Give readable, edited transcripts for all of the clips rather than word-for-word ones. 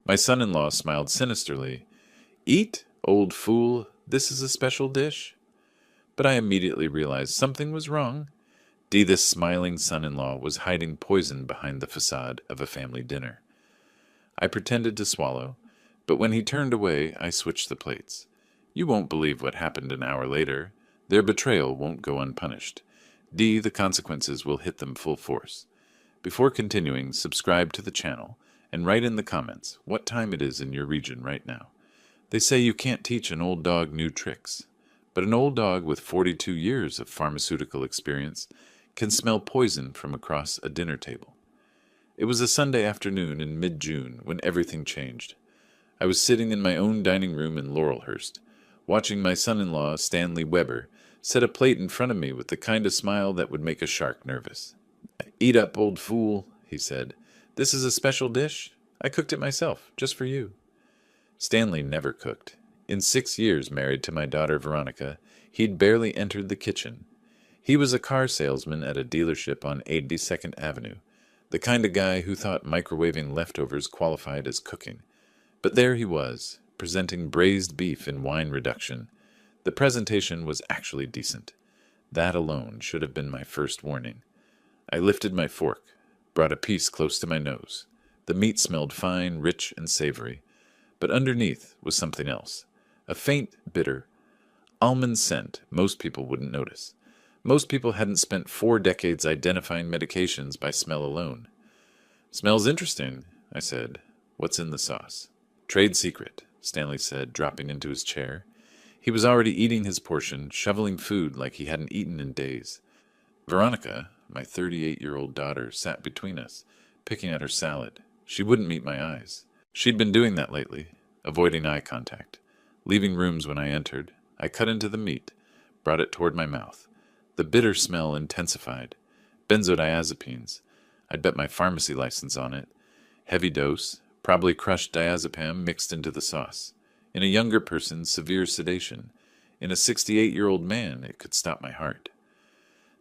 My son-in-law smiled sinisterly. Eat, old fool, this is a special dish. But I immediately realized something was wrong. This smiling son-in-law was hiding poison behind the facade of a family dinner. I pretended to swallow, but when he turned away, I switched the plates. You won't believe what happened an hour later. Their betrayal won't go unpunished. The consequences will hit them full force. Before continuing, subscribe to the channel and write in the comments what time it is in your region right now. They say you can't teach an old dog new tricks, but an old dog with 42 years of pharmaceutical experience can smell poison from across a dinner table. It was a Sunday afternoon in mid-June when everything changed. I was sitting in my own dining room in Laurelhurst, watching my son-in-law, Stanley Weber, set a plate in front of me with the kind of smile that would make a shark nervous. Eat up, old fool, he said. This is a special dish. I cooked it myself, just for you. Stanley never cooked. In 6 years married to my daughter Veronica, he'd barely entered the kitchen. He was a car salesman at a dealership on 82nd Avenue, the kind of guy who thought microwaving leftovers qualified as cooking. But there he was, presenting braised beef in wine reduction. The presentation was actually decent. That alone should have been my first warning. I lifted my fork, brought a piece close to my nose. The meat smelled fine, rich, and savory. But underneath was something else. A faint, bitter, almond scent most people wouldn't notice. Most people hadn't spent 4 decades identifying medications by smell alone. Smells interesting, I said. What's in the sauce? Trade secret, Stanley said, dropping into his chair. He was already eating his portion, shoveling food like he hadn't eaten in days. Veronica, my 38-year-old daughter, sat between us, picking at her salad. She wouldn't meet my eyes. She'd been doing that lately, avoiding eye contact. Leaving rooms when I entered, I cut into the meat, brought it toward my mouth. The bitter smell intensified. Benzodiazepines. I'd bet my pharmacy license on it. Heavy dose, probably crushed diazepam mixed into the sauce. In a younger person, severe sedation. In a 68-year-old man, it could stop my heart.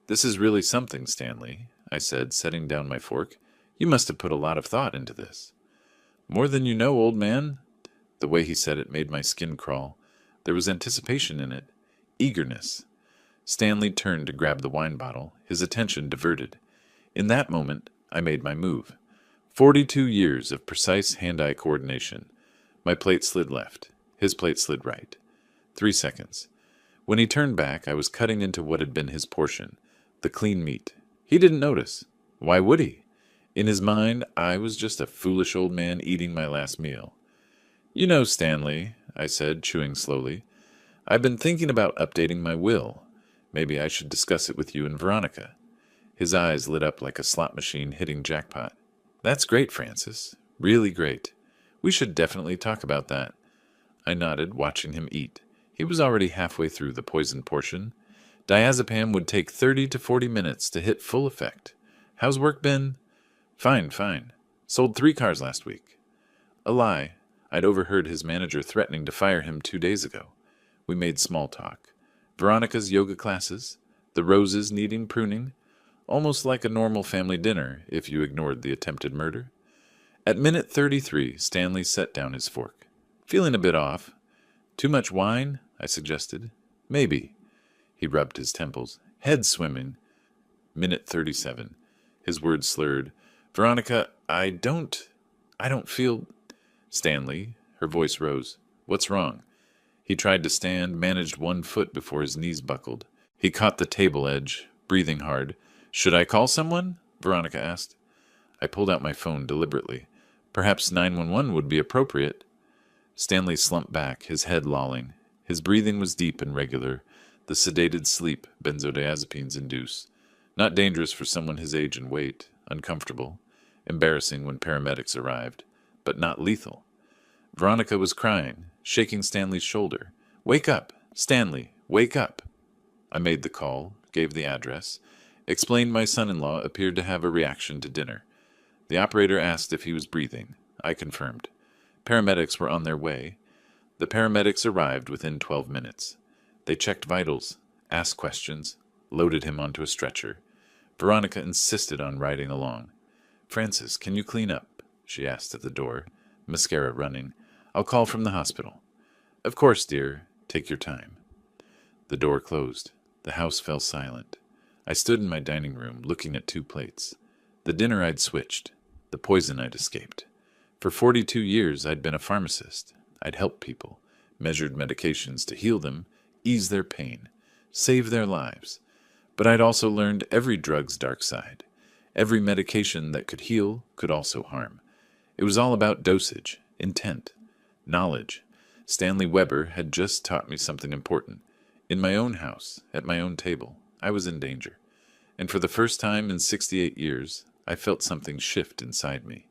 This is really something, Stanley, I said, setting down my fork. You must have put a lot of thought into this. More than you know, old man. The way he said it made my skin crawl. There was anticipation in it. Eagerness. Stanley turned to grab the wine bottle, his attention diverted. In that moment, I made my move. 42 years of precise hand-eye coordination. My plate slid left. His plate slid right. 3 seconds. When he turned back, I was cutting into what had been his portion, the clean meat. He didn't notice. Why would he? In his mind, I was just a foolish old man eating my last meal. You know, Stanley, I said, chewing slowly, I've been thinking about updating my will. Maybe I should discuss it with you and Veronica. His eyes lit up like a slot machine hitting jackpot. That's great, Francis. Really great. We should definitely talk about that. I nodded, watching him eat. He was already halfway through the poison portion. Diazepam would take 30 to 40 minutes to hit full effect. How's work been? Fine. Sold 3 cars last week. A lie. I'd overheard his manager threatening to fire him 2 days ago. We made small talk. Veronica's yoga classes, the roses needing pruning, almost like a normal family dinner if you ignored the attempted murder. At minute 33, Stanley set down his fork. Feeling a bit off. Too much wine? I suggested. Maybe. He rubbed his temples. Head swimming. Minute 37. His words slurred. Veronica, I don't feel... Stanley, her voice rose. What's wrong? He tried to stand, managed 1 foot before his knees buckled. He caught the table edge, breathing hard. Should I call someone? Veronica asked. I pulled out my phone deliberately. Perhaps 911 would be appropriate. Stanley slumped back, his head lolling. His breathing was deep and regular, the sedated sleep benzodiazepines induce. Not dangerous for someone his age and weight, uncomfortable, embarrassing when paramedics arrived, but not lethal. Veronica was crying, shaking Stanley's shoulder. Wake up, Stanley, wake up. I made the call, gave the address, explained my son-in-law appeared to have a reaction to dinner. The operator asked if he was breathing. I confirmed. Paramedics were on their way. The paramedics arrived within 12 minutes. They checked vitals, asked questions, loaded him onto a stretcher. Veronica insisted on riding along. Francis, can you clean up? She asked at the door. mascara running. I'll call from the hospital. Of course, dear. Take your time. The door closed. The house fell silent. I stood in my dining room, looking at 2 plates. The dinner I'd switched. The poison I'd escaped. For 42 years, I'd been a pharmacist. I'd helped people, measured medications to heal them, ease their pain, save their lives. But I'd also learned every drug's dark side. Every medication that could heal could also harm. It was all about dosage, intent, knowledge. Stanley Weber had just taught me something important. In my own house, at my own table, I was in danger. And for the first time in 68 years, I felt something shift inside me.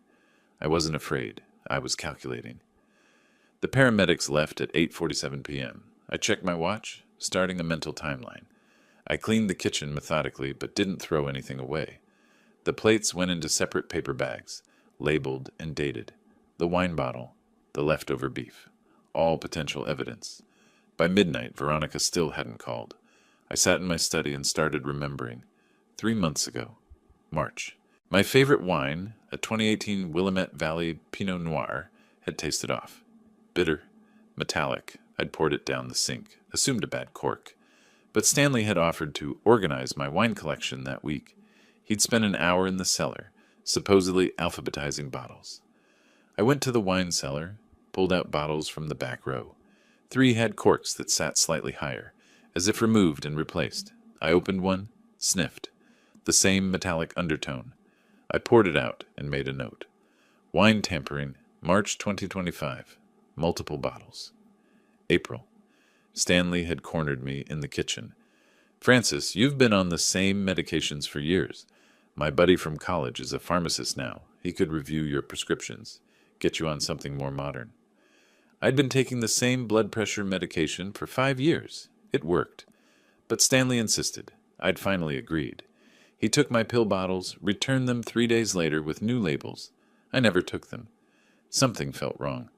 I wasn't afraid. I was calculating. The paramedics left at 8:47 p.m. I checked my watch, starting a mental timeline. I cleaned the kitchen methodically, but didn't throw anything away. The plates went into separate paper bags, labeled and dated. The wine bottle, the leftover beef, all potential evidence. By midnight, Veronica still hadn't called. I sat in my study and started remembering. 3 months ago. March. My favorite wine, a 2018 Willamette Valley Pinot Noir, had tasted off. Bitter, metallic. I'd poured it down the sink, assumed a bad cork. But Stanley had offered to organize my wine collection that week. He'd spent an hour in the cellar, supposedly alphabetizing bottles. I went to the wine cellar, pulled out bottles from the back row. 3 had corks that sat slightly higher, as if removed and replaced. I opened one, sniffed. The same metallic undertone. I poured it out and made a note. Wine tampering, March 2025. Multiple bottles. April. Stanley had cornered me in the kitchen. Francis, you've been on the same medications for years. My buddy from college is a pharmacist now. He could review your prescriptions, get you on something more modern. I'd been taking the same blood pressure medication for 5 years. It worked. But Stanley insisted. I'd finally agreed. He took my pill bottles, returned them 3 days later with new labels. I never took them. Something felt wrong.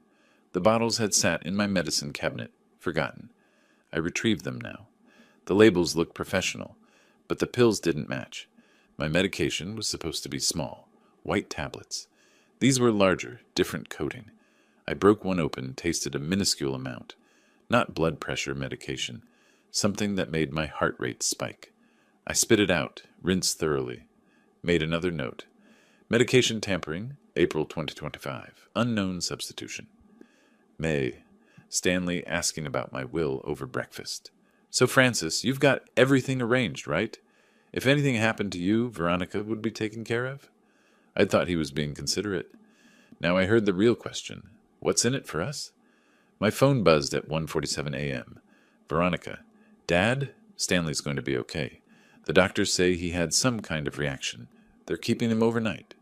The bottles had sat in my medicine cabinet, forgotten. I retrieved them now. The labels looked professional, but the pills didn't match. My medication was supposed to be small, white tablets. These were larger, different coating. I broke one open, tasted a minuscule amount. Not blood pressure medication, something that made my heart rate spike. I spit it out, rinsed thoroughly. Made another note. Medication tampering, April 2025. Unknown substitution. May. Stanley asking about my will over breakfast. So, Francis, you've got everything arranged, right? If anything happened to you, Veronica would be taken care of? I thought he was being considerate. Now I heard the real question. What's in it for us? My phone buzzed at 1:47 a.m. Veronica. Dad? Stanley's going to be okay. The doctors say he had some kind of reaction. They're keeping him overnight.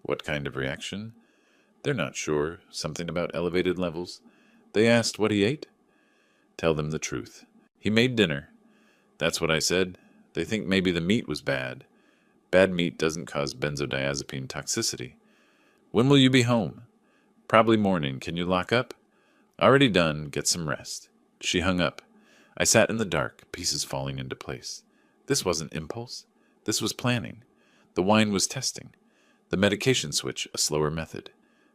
What kind of reaction? They're not sure. Something about elevated levels. They asked what he ate. Tell them the truth. He made dinner. That's what I said. They think maybe the meat was bad. Bad meat doesn't cause benzodiazepine toxicity. When will you be home? Probably morning. Can you lock up? Already done. Get some rest. She hung up. I sat in the dark, pieces falling into place. This wasn't impulse. This was planning. The wine was testing. The medication switch, a slower method.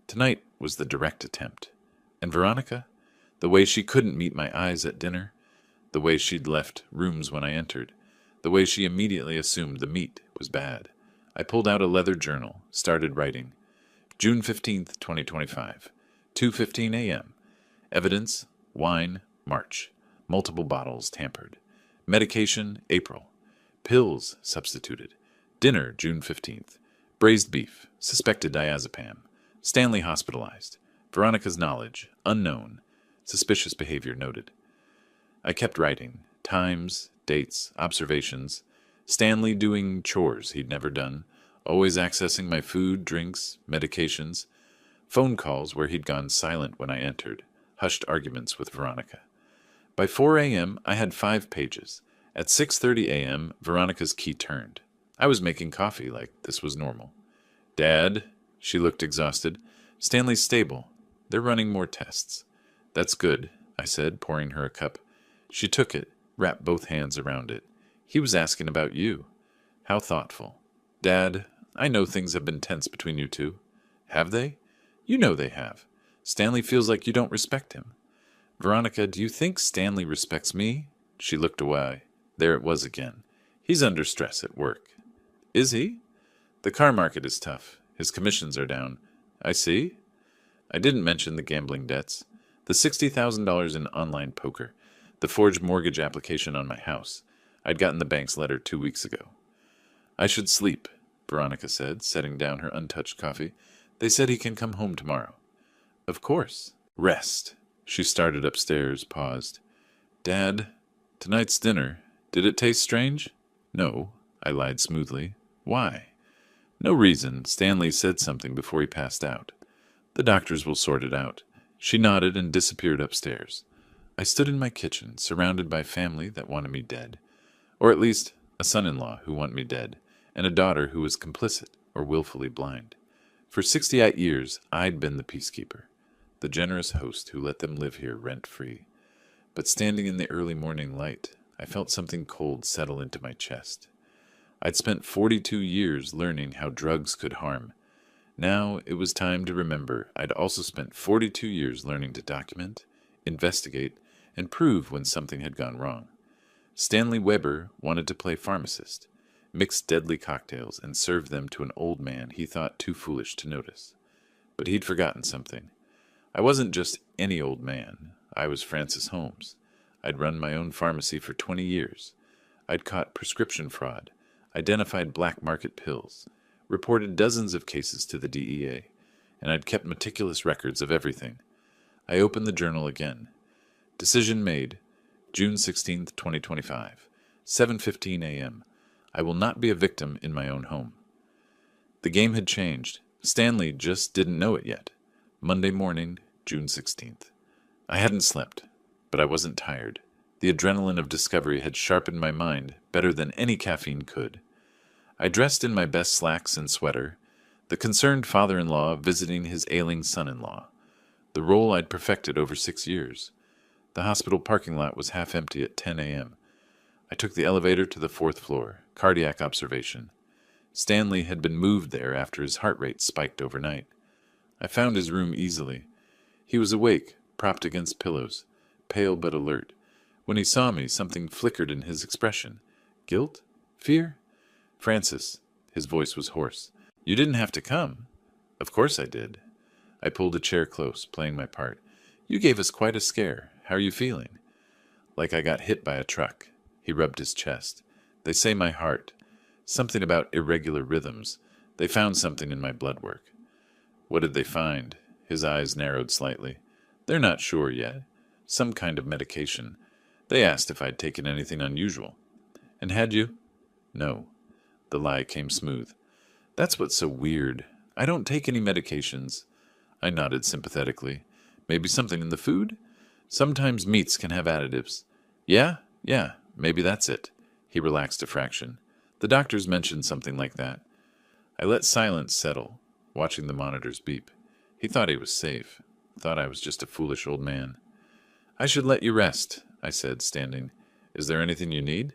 Tonight was the direct attempt. And Veronica? The way she couldn't meet my eyes at dinner. The way she'd left rooms when I entered. The way she immediately assumed the meat was bad. I pulled out a leather journal, started writing. June 15th, 2025. 2:15 a.m. Evidence, wine, March. Multiple bottles tampered. Medication, April. Pills substituted. Dinner, June 15th. Braised beef. Suspected diazepam. Stanley hospitalized. Veronica's knowledge, unknown. Suspicious behavior noted. I kept writing. Times, dates, observations. Stanley doing chores he'd never done. Always accessing my food, drinks, medications. Phone calls where he'd gone silent when I entered. Hushed arguments with Veronica. By 4 a.m., I had 5 pages. At 6:30 a.m., Veronica's key turned. I was making coffee like this was normal. Dad, she looked exhausted. Stanley's stable. They're running more tests. That's good, I said, pouring her a cup. She took it, wrapped both hands around it. He was asking about you. How thoughtful. Dad, I know things have been tense between you two. Have they? You know they have. Stanley feels like you don't respect him. Veronica, do you think Stanley respects me? She looked away. There it was again. He's under stress at work. Is he? The car market is tough. His commissions are down. I see. I didn't mention the gambling debts, the $60,000 in online poker, the forged mortgage application on my house. I'd gotten the bank's letter 2 weeks ago. I should sleep, Veronica said, setting down her untouched coffee. They said he can come home tomorrow. Of course. Rest. She started upstairs, paused. Dad, tonight's dinner, did it taste strange? No, I lied smoothly. Why? No reason. Stanley said something before he passed out. The doctors will sort it out. She nodded and disappeared upstairs. I stood in my kitchen, surrounded by family that wanted me dead. Or at least a son-in-law who wanted me dead, and a daughter who was complicit or willfully blind. For 68 years, I'd been the peacekeeper, the generous host who let them live here rent-free. But standing in the early morning light, I felt something cold settle into my chest. I'd spent 42 years learning how drugs could harm. Now it was time to remember I'd also spent 42 years learning to document, investigate, and prove when something had gone wrong. Stanley Weber wanted to play pharmacist, mix deadly cocktails, and serve them to an old man he thought too foolish to notice. But he'd forgotten something. I wasn't just any old man. I was Francis Holmes. I'd run my own pharmacy for 20 years. I'd caught prescription fraud, identified black market pills, reported dozens of cases to the DEA, and I'd kept meticulous records of everything. I opened the journal again. Decision made, June 16th, 2025, 7:15 a.m. I will not be a victim in my own home. The game had changed. Stanley just didn't know it yet. Monday morning, June 16th. I hadn't slept, but I wasn't tired. The adrenaline of discovery had sharpened my mind better than any caffeine could. I dressed in my best slacks and sweater, the concerned father-in-law visiting his ailing son-in-law, the role I'd perfected over 6 years. The hospital parking lot was half empty at 10 a.m. I took the elevator to the 4th floor, cardiac observation. Stanley had been moved there after his heart rate spiked overnight. I found his room easily. He was awake, propped against pillows, pale but alert. When he saw me, something flickered in his expression. Guilt? Fear? Francis, his voice was hoarse. You didn't have to come. Of course I did. I pulled a chair close, playing my part. You gave us quite a scare. How are you feeling? Like I got hit by a truck. He rubbed his chest. They say my heart. Something about irregular rhythms. They found something in my blood work. What did they find? His eyes narrowed slightly. They're not sure yet. Some kind of medication. They asked if I'd taken anything unusual. And had you? No. The lie came smooth. That's what's so weird. I don't take any medications. I nodded sympathetically. Maybe something in the food? Sometimes meats can have additives. Yeah, maybe that's it. He relaxed a fraction. The doctors mentioned something like that. I let silence settle, watching the monitors beep. He thought he was safe. Thought I was just a foolish old man. I should let you rest, I said, standing. Is there anything you need?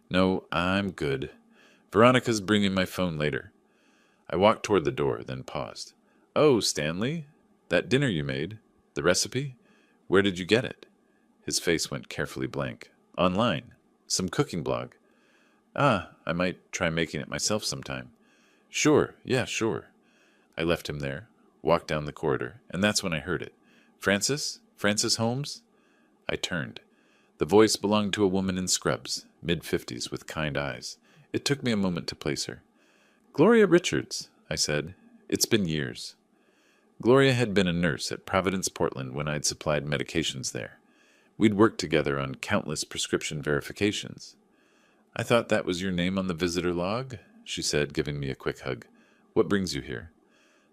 No, I'm good. Veronica's bringing my phone later. I walked toward the door, then paused. Oh, Stanley, that dinner you made, the recipe? Where did you get it? His face went carefully blank. Online. Some cooking blog. I might try making it myself sometime. Sure. I left him there, walked down the corridor, and that's when I heard it. Francis? Francis Holmes? I turned. The voice belonged to a woman in scrubs, mid-50s, with kind eyes. It took me a moment to place her. Gloria Richards, I said. It's been years. Gloria had been a nurse at Providence, Portland when I'd supplied medications there. We'd worked together on countless prescription verifications. I thought that was your name on the visitor log, she said, giving me a quick hug. What brings you here?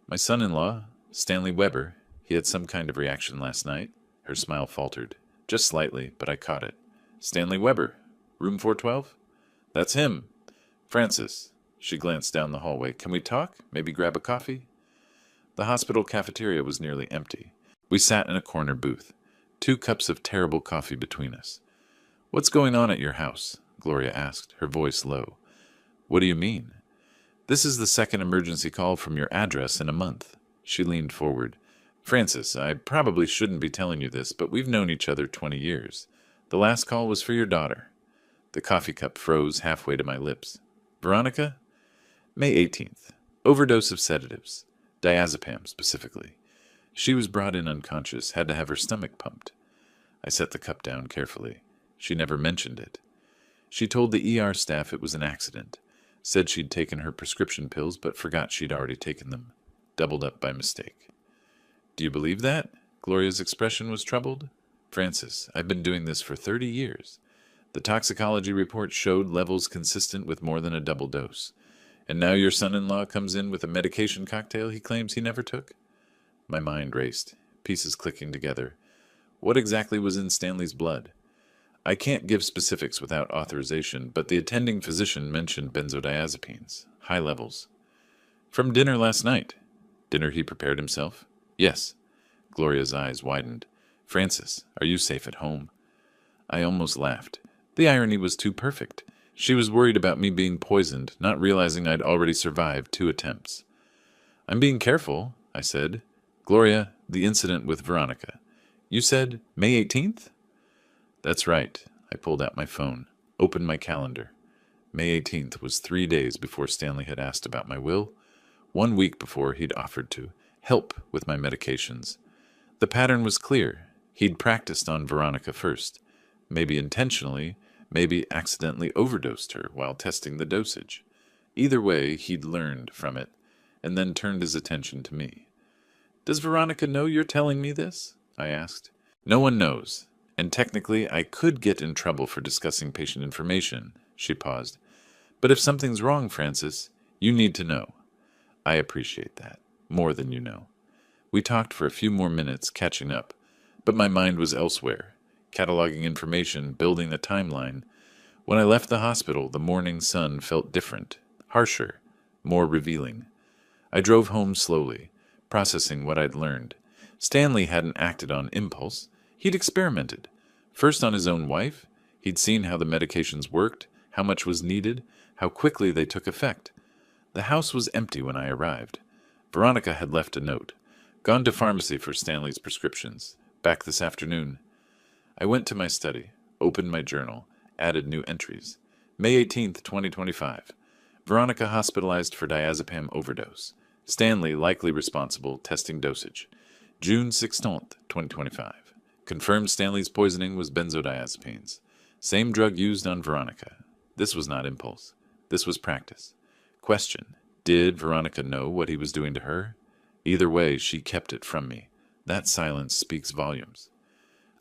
My son-in-law, Stanley Weber. He had some kind of reaction last night. Her smile faltered. Just slightly, but I caught it. Stanley Weber. Room 412? That's him. Francis. She glanced down the hallway. Can we talk? Maybe grab a coffee? The hospital cafeteria was nearly empty. We sat in a corner booth, 2 cups of terrible coffee between us. What's going on at your house? Gloria asked, her voice low. What do you mean? This is the second emergency call from your address in a month. She leaned forward. Francis, I probably shouldn't be telling you this, but we've known each other 20 years. The last call was for your daughter. The coffee cup froze halfway to my lips. Veronica? May 18th. Overdose of sedatives. Diazepam, specifically. She was brought in unconscious, had to have her stomach pumped. I set the cup down carefully. She never mentioned it. She told the ER staff it was an accident. Said she'd taken her prescription pills, but forgot she'd already taken them. Doubled up by mistake. Do you believe that? Gloria's expression was troubled. Francis, I've been doing this for 30 years. The toxicology report showed levels consistent with more than a double dose. And now your son-in-law comes in with a medication cocktail he claims he never took? My mind raced, pieces clicking together. What exactly was in Stanley's blood? I can't give specifics without authorization, but the attending physician mentioned benzodiazepines, high levels. From dinner last night. Dinner he prepared himself? Yes. Gloria's eyes widened. Francis, are you safe at home? I almost laughed. The irony was too perfect. She was worried about me being poisoned, not realizing I'd already survived 2 attempts. I'm being careful, I said. Gloria, the incident with Veronica. You said May 18th? That's right. I pulled out my phone, opened my calendar. May 18th was 3 days before Stanley had asked about my will, 1 week before he'd offered to help with my medications. The pattern was clear. He'd practiced on Veronica first, maybe intentionally, maybe accidentally overdosed her while testing the dosage. Either way, he'd learned from it, and then turned his attention to me. Does Veronica know you're telling me this? I asked. No one knows, and technically I could get in trouble for discussing patient information. She paused. But if something's wrong, Francis, you need to know. I appreciate that, more than you know. We talked for a few more minutes, catching up, but my mind was elsewhere, cataloging information, building a timeline. When I left the hospital, the morning sun felt different, harsher, more revealing. I drove home slowly, processing what I'd learned. Stanley hadn't acted on impulse. He'd experimented. First on his own wife. He'd seen how the medications worked, how much was needed, how quickly they took effect. The house was empty when I arrived. Veronica had left a note. Gone to pharmacy for Stanley's prescriptions. Back this afternoon. I went to my study, opened my journal, added new entries. May 18th, 2025. Veronica hospitalized for diazepam overdose. Stanley likely responsible, testing dosage. June 16th, 2025. Confirmed Stanley's poisoning was benzodiazepines. Same drug used on Veronica. This was not impulse. This was practice. Question. Did Veronica know what he was doing to her? Either way, she kept it from me. That silence speaks volumes.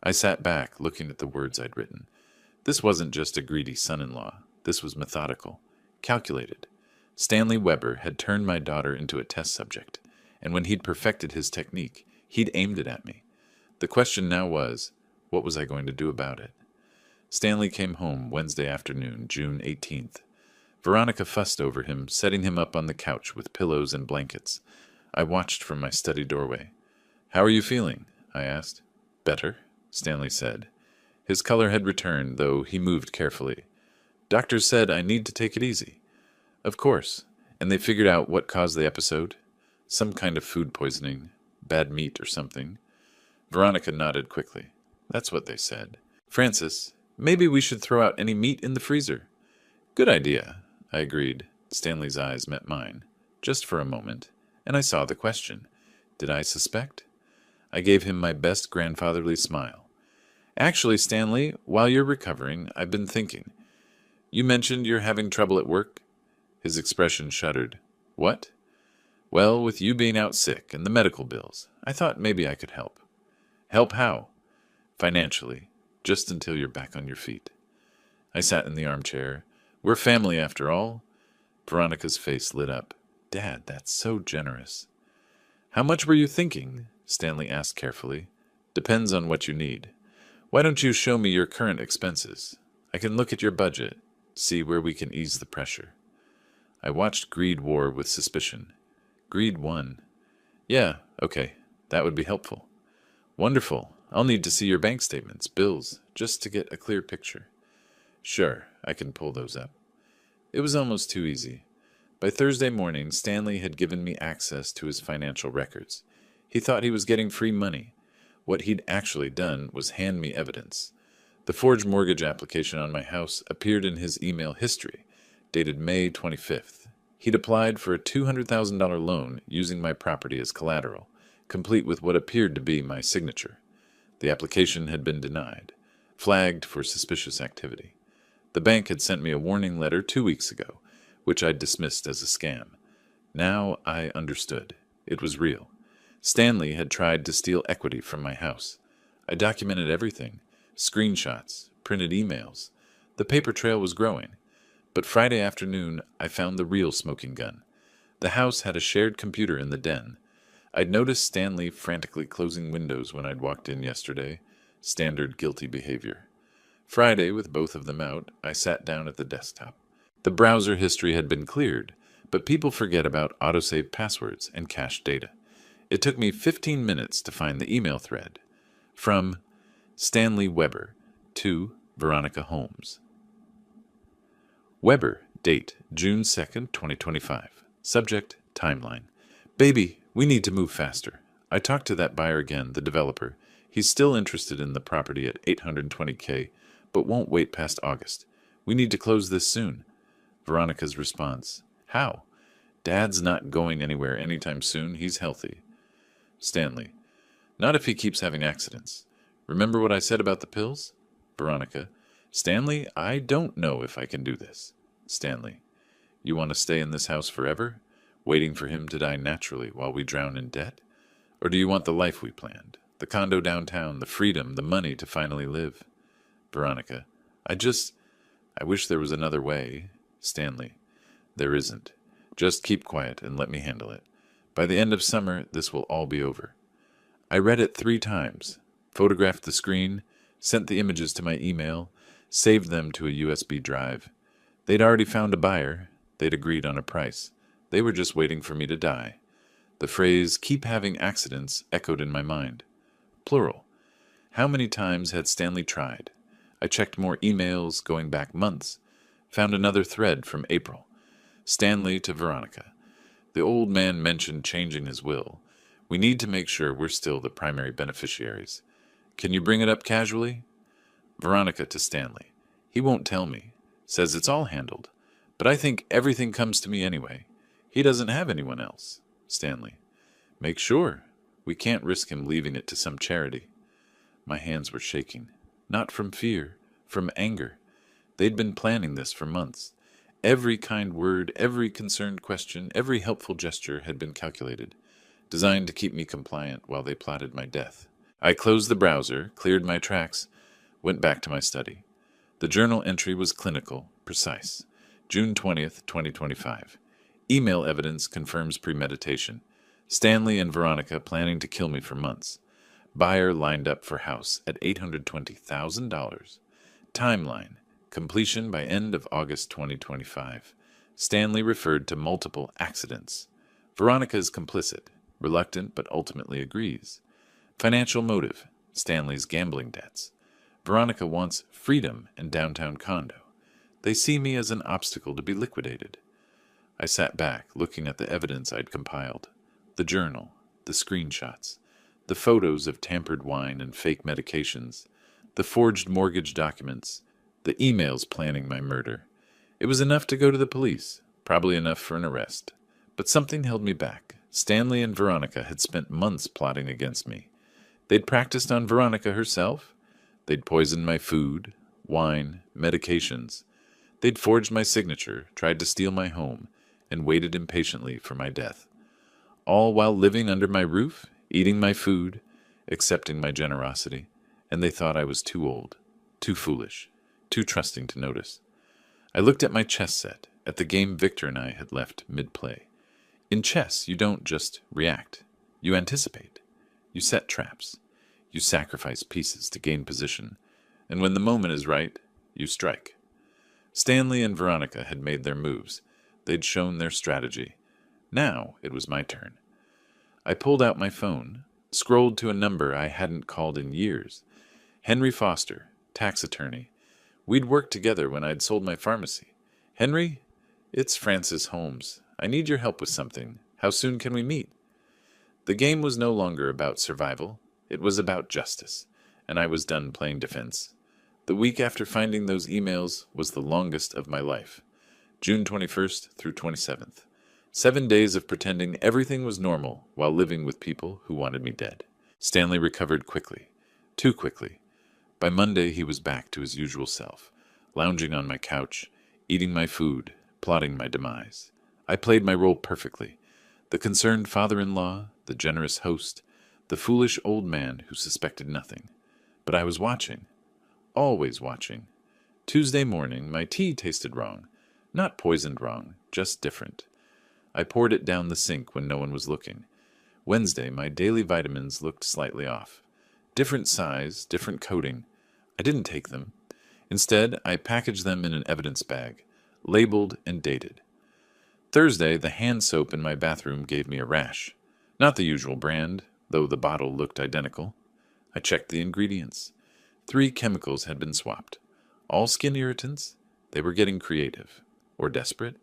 I sat back, looking at the words I'd written. This wasn't just a greedy son-in-law. This was methodical. Calculated. Stanley Weber had turned my daughter into a test subject, and when he'd perfected his technique, he'd aimed it at me. The question now was, what was I going to do about it? Stanley came home Wednesday afternoon, June 18th. Veronica fussed over him, setting him up on the couch with pillows and blankets. I watched from my study doorway. How are you feeling? I asked. Better, Stanley said. His color had returned, though he moved carefully. Doctors said I need to take it easy. Of course. And they figured out what caused the episode? Some kind of food poisoning. Bad meat or something. Veronica nodded quickly. That's what they said. Francis, maybe we should throw out any meat in the freezer. Good idea, I agreed. Stanley's eyes met mine, just for a moment, and I saw the question. Did I suspect? I gave him my best grandfatherly smile. Actually, Stanley, while you're recovering, I've been thinking. You mentioned you're having trouble at work? His expression shuddered. What? Well, with you being out sick and the medical bills, I thought maybe I could help. Help how? Financially, just until you're back on your feet. I sat in the armchair. We're family after all. Veronica's face lit up. Dad, that's so generous. How much were you thinking? Stanley asked carefully. Depends on what you need. Why don't you show me your current expenses? I can look at your budget, see where we can ease the pressure. I watched Greed war with suspicion. Greed won. Yeah, okay, that would be helpful. Wonderful. I'll need to see your bank statements, bills, just to get a clear picture. Sure, I can pull those up. It was almost too easy. By Thursday morning, Stanley had given me access to his financial records. He thought he was getting free money. What he'd actually done was hand me evidence. The forged mortgage application on my house appeared in his email history, dated May 25th. He'd applied for a $200,000 loan using my property as collateral, complete with what appeared to be my signature. The application had been denied, flagged for suspicious activity. The bank had sent me a warning letter 2 weeks ago, which I dismissed as a scam. Now I understood. It was real. Stanley had tried to steal equity from my house. I documented everything, screenshots, printed emails. The paper trail was growing. But Friday afternoon, I found the real smoking gun. The house had a shared computer in the den. I'd noticed Stanley frantically closing windows when I'd walked in yesterday. Standard guilty behavior. Friday, with both of them out, I sat down at the desktop. The browser history had been cleared, but people forget about autosave passwords and cached data. It took me 15 minutes to find the email thread. From Stanley Weber to Veronica Holmes. Weber, date June 2nd, 2025. Subject, timeline. Baby, we need to move faster. I talked to that buyer again, the developer. He's still interested in the property at $820K, but won't wait past August. We need to close this soon. Veronica's response. How? Dad's not going anywhere anytime soon. He's healthy. Stanley. Not if he keeps having accidents. Remember what I said about the pills? Veronica. Stanley, I don't know if I can do this. Stanley. You want to stay in this house forever, waiting for him to die naturally while we drown in debt? Or do you want the life we planned? The condo downtown, the freedom, the money to finally live? Veronica. I wish there was another way. Stanley. There isn't. Just keep quiet and let me handle it. By the end of summer, this will all be over. I read it 3 times, photographed the screen, sent the images to my email, saved them to a USB drive. They'd already found a buyer. They'd agreed on a price. They were just waiting for me to die. The phrase, keep having accidents, echoed in my mind. Plural. How many times had Stanley tried? I checked more emails, going back months. Found another thread from April. Stanley to Veronica. The old man mentioned changing his will. We need to make sure we're still the primary beneficiaries. Can you bring it up casually? Veronica to Stanley. He won't tell me. Says it's all handled. But I think everything comes to me anyway. He doesn't have anyone else. Stanley. Make sure. We can't risk him leaving it to some charity. My hands were shaking. Not from fear, from anger. They'd been planning this for months. Every kind word, every concerned question, every helpful gesture had been calculated, designed to keep me compliant while they plotted my death. I closed the browser, cleared my tracks, went back to my study. The journal entry was clinical, precise. June 20th, 2025. Email evidence confirms premeditation. Stanley and Veronica planning to kill me for months. Buyer lined up for house at $820,000. Timeline. Completion by end of August 2025. Stanley referred to multiple accidents. Veronica is complicit, reluctant but ultimately agrees. Financial motive. Stanley's gambling debts. Veronica wants freedom and downtown condo. They see me as an obstacle to be liquidated. I sat back, looking at the evidence I'd compiled. The journal, the screenshots, the photos of tampered wine and fake medications, the forged mortgage documents, the emails planning my murder. It was enough to go to the police, probably enough for an arrest. But something held me back. Stanley and Veronica had spent months plotting against me. They'd practiced on Veronica herself. They'd poisoned my food, wine, medications. They'd forged my signature, tried to steal my home, and waited impatiently for my death. All while living under my roof, eating my food, accepting my generosity, and they thought I was too old, too foolish, too trusting to notice. I looked at my chess set, at the game Victor and I had left mid-play. In chess, you don't just react. You anticipate. You set traps. You sacrifice pieces to gain position. And when the moment is right, you strike. Stanley and Veronica had made their moves. They'd shown their strategy. Now it was my turn. I pulled out my phone, scrolled to a number I hadn't called in years. Henry Foster, tax attorney. We'd worked together when I'd sold my pharmacy. Henry, it's Francis Holmes. I need your help with something. How soon can we meet? The game was no longer about survival. It was about justice, and I was done playing defense. The week after finding those emails was the longest of my life. June 21st through 27th. 7 days of pretending everything was normal while living with people who wanted me dead. Stanley recovered quickly. Too quickly. By Monday he was back to his usual self, lounging on my couch, eating my food, plotting my demise. I played my role perfectly. The concerned father-in-law, the generous host, the foolish old man who suspected nothing. But I was watching. Always watching. Tuesday morning, my tea tasted wrong. Not poisoned wrong, just different. I poured it down the sink when no one was looking. Wednesday, my daily vitamins looked slightly off. Different size, different coating. I didn't take them. Instead, I packaged them in an evidence bag, labeled and dated. Thursday, the hand soap in my bathroom gave me a rash. Not the usual brand, though the bottle looked identical. I checked the ingredients. 3 chemicals had been swapped. All skin irritants. They were getting creative. Or desperate.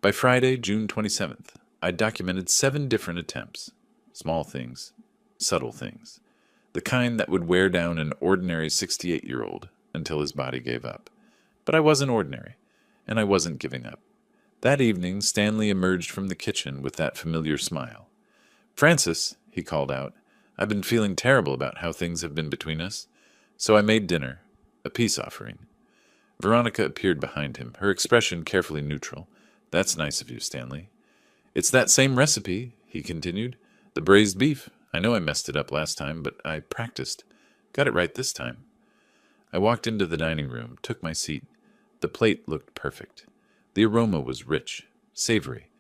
By Friday, June 27th, I documented 7 different attempts. Small things. Subtle things. The kind that would wear down an ordinary 68-year-old until his body gave up. But I wasn't ordinary, and I wasn't giving up. That evening, Stanley emerged from the kitchen with that familiar smile. "Francis," he called out, "I've been feeling terrible about how things have been between us. So I made dinner, a peace offering." Veronica appeared behind him, her expression carefully neutral. "That's nice of you, Stanley." "It's that same recipe," he continued. "The braised beef. I know I messed it up last time, but I practiced. Got it right this time." I walked into the dining room, took my seat. The plate looked perfect. The aroma was rich, savory,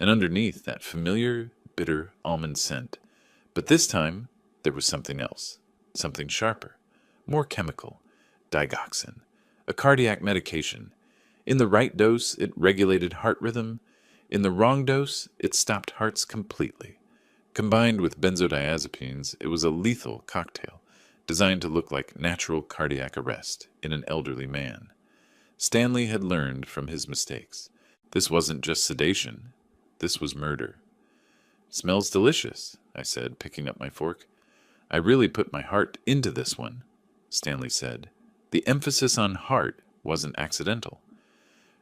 and underneath that familiar, bitter almond scent. But this time, there was something else, something sharper, more chemical, digoxin, a cardiac medication. In the right dose, it regulated heart rhythm. In the wrong dose, it stopped hearts completely. Combined with benzodiazepines, it was a lethal cocktail, designed to look like natural cardiac arrest in an elderly man. Stanley had learned from his mistakes. This wasn't just sedation. This was murder. "Smells delicious," I said, picking up my fork. "I really put my heart into this one," Stanley said. The emphasis on heart wasn't accidental.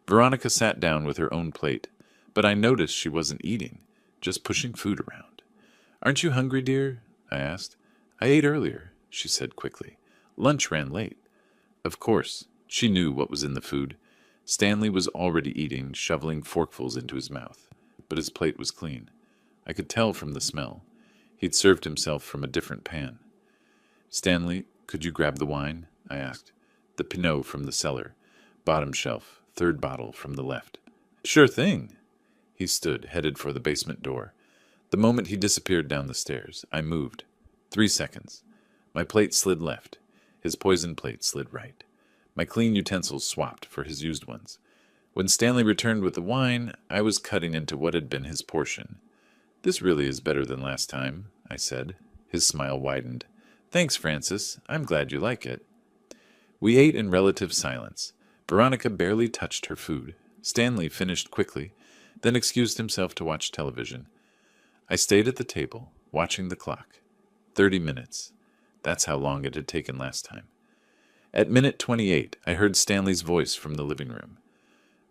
Veronica sat down with her own plate, but I noticed she wasn't eating, just pushing food around. "Aren't you hungry, dear?" I asked. "I ate earlier," she said quickly. "Lunch ran late." Of course, she knew what was in the food. Stanley was already eating, shoveling forkfuls into his mouth, but his plate was clean. I could tell from the smell. He'd served himself from a different pan. "Stanley, could you grab the wine?" I asked. "The Pinot from the cellar. Bottom shelf, 3rd bottle from the left." "Sure thing." He stood, headed for the basement door. The moment he disappeared down the stairs, I moved. 3 seconds. My plate slid left. His poison plate slid right. My clean utensils swapped for his used ones. When Stanley returned with the wine, I was cutting into what had been his portion. "This really is better than last time," I said. His smile widened. "Thanks, Francis. I'm glad you like it." We ate in relative silence. Veronica barely touched her food. Stanley finished quickly, then excused himself to watch television. I stayed at the table, watching the clock. 30 minutes. That's how long it had taken last time. At minute 28, I heard Stanley's voice from the living room.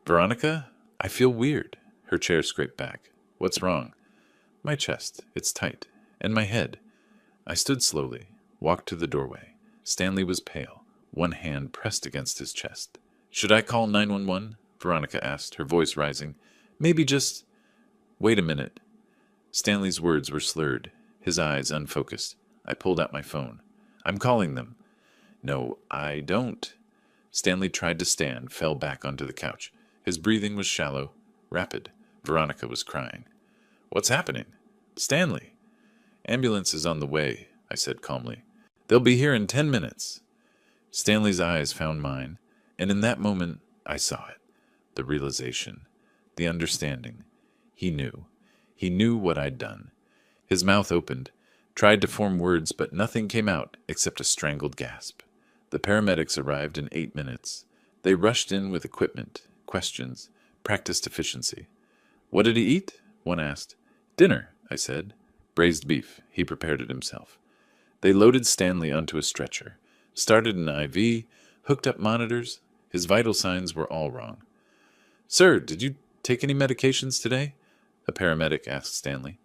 "Veronica, I feel weird." Her chair scraped back. "What's wrong?" "My chest. It's tight. And my head." I stood slowly, walked to the doorway. Stanley was pale, one hand pressed against his chest. "Should I call 911? Veronica asked, her voice rising. "Maybe just—" "Wait a minute." Stanley's words were slurred, his eyes unfocused. I pulled out my phone. "I'm calling them." "No, I don't." Stanley tried to stand, fell back onto the couch. His breathing was shallow, rapid. Veronica was crying. "What's happening?" "Stanley." "Ambulance is on the way," I said calmly. "They'll be here in 10 minutes." Stanley's eyes found mine, and in that moment I saw it. The realization. The understanding. He knew. He knew what I'd done. His mouth opened, tried to form words, but nothing came out except a strangled gasp. The paramedics arrived in 8 minutes. They rushed in with equipment, questions, practiced efficiency. "What did he eat?" one asked. "Dinner," I said. Braised beef. He prepared it himself. They loaded Stanley onto a stretcher, started an IV, hooked up monitors. His vital signs were all wrong. "Sir, did you take any medications today?" a paramedic asked Stanley.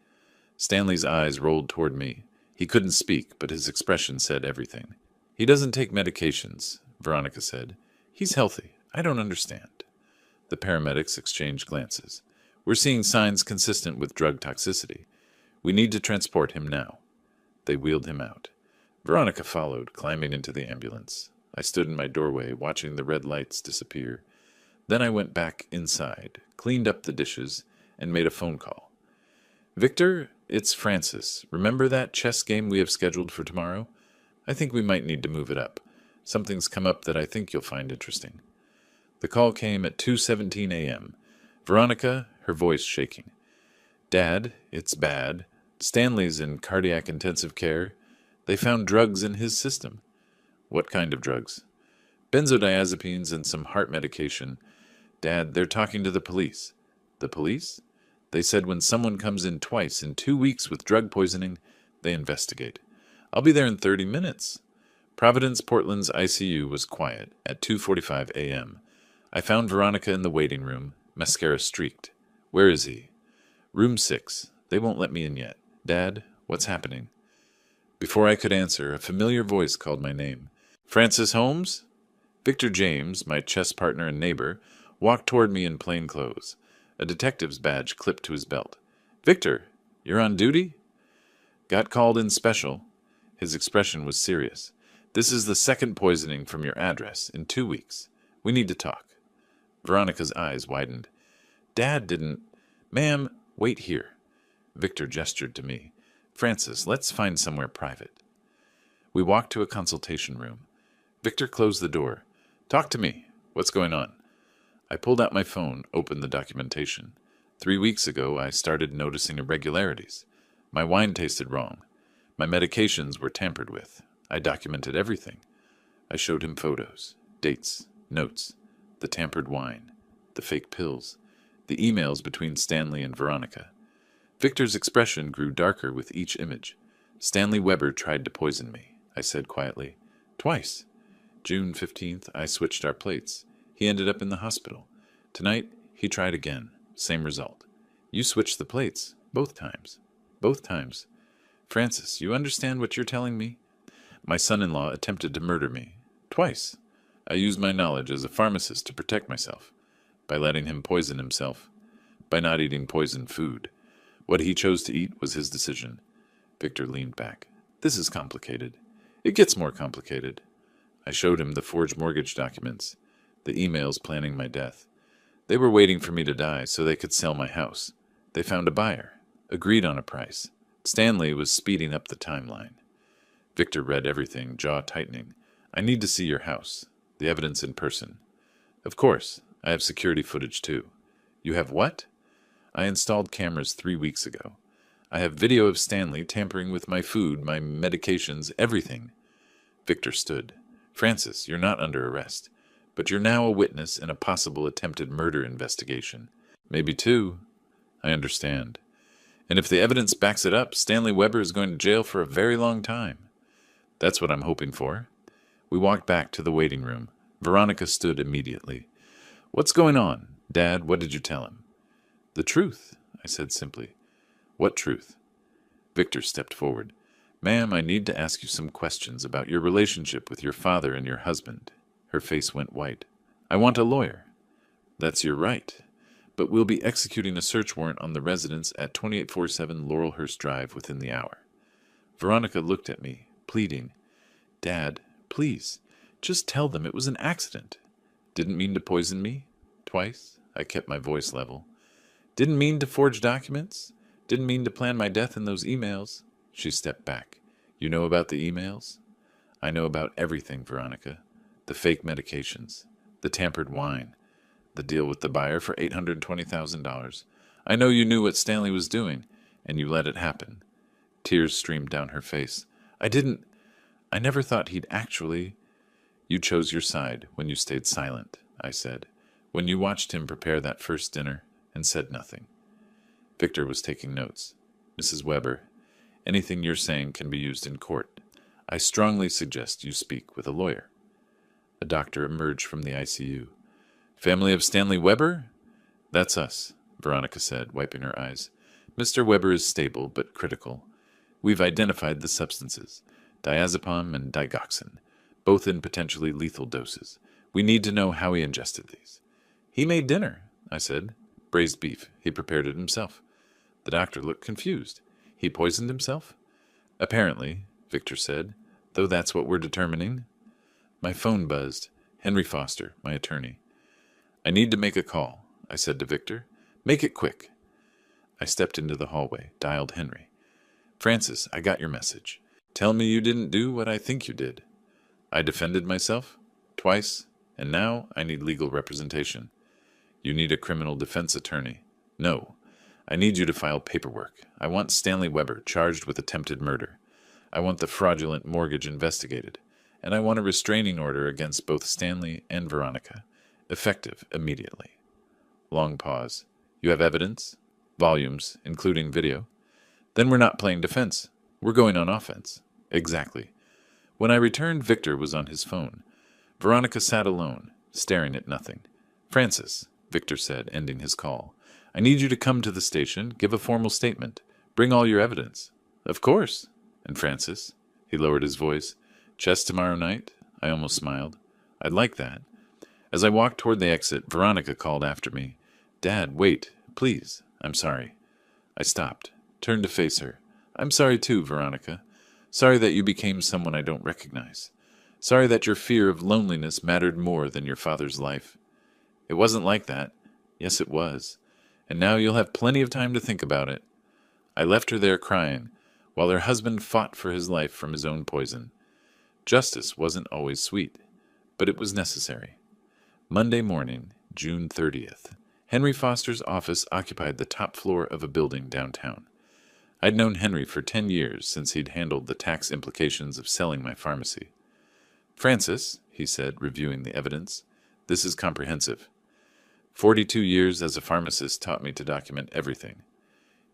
Stanley's eyes rolled toward me. He couldn't speak, but his expression said everything. "He doesn't take medications," Veronica said. "He's healthy. I don't understand." The paramedics exchanged glances. "We're seeing signs consistent with drug toxicity. We need to transport him now." They wheeled him out. Veronica followed, climbing into the ambulance. I stood in my doorway, watching the red lights disappear. Then I went back inside, cleaned up the dishes, and made a phone call. "Victor, it's Francis. Remember that chess game we have scheduled for tomorrow? I think we might need to move it up. Something's come up that I think you'll find interesting." The call came at 2:17 a.m. Veronica, her voice shaking. "Dad, it's bad. Stanley's in cardiac intensive care. They found drugs in his system." "What kind of drugs?" "Benzodiazepines and some heart medication. Dad, they're talking to the police." "The police?" "They said when someone comes in twice in 2 weeks with drug poisoning, they investigate." "I'll be there in 30 minutes. Providence Portland's ICU was quiet at 2:45 a.m. I found Veronica in the waiting room, mascara streaked. "Where is he?" "Room 6. They won't let me in yet. Dad, what's happening?" Before I could answer, a familiar voice called my name. "Francis Holmes?" Victor James, my chess partner and neighbor, walked toward me in plain clothes, a detective's badge clipped to his belt. "Victor, you're on duty?" "Got called in special." His expression was serious. "This is the second poisoning from your address in 2 weeks. We need to talk." Veronica's eyes widened. "Dad didn't—" "Ma'am, wait here." Victor gestured to me. "Francis, let's find somewhere private." We walked to a consultation room. Victor closed the door. "Talk to me. What's going on?" I pulled out my phone, opened the documentation. 3 weeks ago, I started noticing irregularities. My wine tasted wrong. My medications were tampered with. I documented everything. I showed him photos, dates, notes, the tampered wine, the fake pills, the emails between Stanley and Veronica. Victor's expression grew darker with each image. "Stanley Weber tried to poison me," I said quietly. "Twice. June 15th, I switched our plates. He ended up in the hospital. Tonight, he tried again. Same result. You switched the plates. Both times. Both times. Francis, you understand what you're telling me? My son-in-law attempted to murder me. Twice. I used my knowledge as a pharmacist to protect myself. By letting him poison himself. By not eating poisoned food. What he chose to eat was his decision." Victor leaned back. "This is complicated. It gets more complicated." I showed him the forged mortgage documents, the emails planning my death. They were waiting for me to die so they could sell my house. They found a buyer, agreed on a price. Stanley was speeding up the timeline. Victor read everything, jaw tightening. "I need to see your house, the evidence in person." "Of course. I have security footage too." "You have what?" "I installed cameras 3 weeks ago. I have video of Stanley tampering with my food, my medications, everything." Victor stood. "Francis, you're not under arrest, but you're now a witness in a possible attempted murder investigation. Maybe 2. I understand. And if the evidence backs it up, Stanley Weber is going to jail for a very long time." "That's what I'm hoping for." We walked back to the waiting room. Veronica stood immediately. "What's going on? Dad, what did you tell him?" "The truth," I said simply. "What truth?" Victor stepped forward. "Ma'am, I need to ask you some questions about your relationship with your father and your husband." Her face went white. "I want a lawyer." "That's your right. But we'll be executing a search warrant on the residence at 2847 Laurelhurst Drive within the hour." Veronica looked at me, pleading. "Dad, please, just tell them it was an accident. Didn't mean to poison me. Twice." I kept my voice level. "Didn't mean to forge documents. Didn't mean to plan my death in those emails." She stepped back. "You know about the emails?" "I know about everything, Veronica. The fake medications, the tampered wine, the deal with the buyer for $820,000. I know you knew what Stanley was doing, and you let it happen." Tears streamed down her face. I never thought he'd actually—" "You chose your side when you stayed silent," I said, "when you watched him prepare that first dinner and said nothing." Victor was taking notes. "Mrs. Weber, Anything you're saying can be used in court. I strongly suggest you speak with a lawyer. A doctor emerged from the ICU. Family of Stanley Weber? That's us, Veronica said, wiping her eyes. Mr. Weber is stable, but critical. We've identified the substances, diazepam and digoxin, both in potentially lethal doses. We need to know how he ingested these. He made dinner, I said. Braised beef. He prepared it himself. The doctor looked confused. He poisoned himself? Apparently, Victor said, though that's what we're determining. My phone buzzed. Henry Foster, my attorney. I need to make a call, I said to Victor. Make it quick. I stepped into the hallway, dialed Henry. Francis, I got your message. Tell me you didn't do what I think you did. I defended myself, twice, and now I need legal representation. You need a criminal defense attorney. No. I need you to file paperwork. I want Stanley Weber charged with attempted murder. I want the fraudulent mortgage investigated. And I want a restraining order against both Stanley and Veronica, effective immediately. Long pause. You have evidence? Volumes, including video? Then we're not playing defense. We're going on offense. Exactly. When I returned, Victor was on his phone. Veronica sat alone, staring at nothing. Francis, Victor said, ending his call, I need you to come to the station, give a formal statement. Bring all your evidence. Of course. And Francis, he lowered his voice, chess tomorrow night? I almost smiled. I'd like that. As I walked toward the exit, Veronica called after me. Dad, wait, please. I'm sorry. I stopped, turned to face her. I'm sorry too, Veronica. Sorry that you became someone I don't recognize. Sorry that your fear of loneliness mattered more than your father's life. It wasn't like that. Yes, it was. And now you'll have plenty of time to think about it. I left her there crying, while her husband fought for his life from his own poison. Justice wasn't always sweet, but it was necessary. Monday morning, June 30th. Henry Foster's office occupied the top floor of a building downtown. I'd known Henry for 10 years since he'd handled the tax implications of selling my pharmacy. Francis, he said, reviewing the evidence, this is comprehensive. 42 years as a pharmacist taught me to document everything.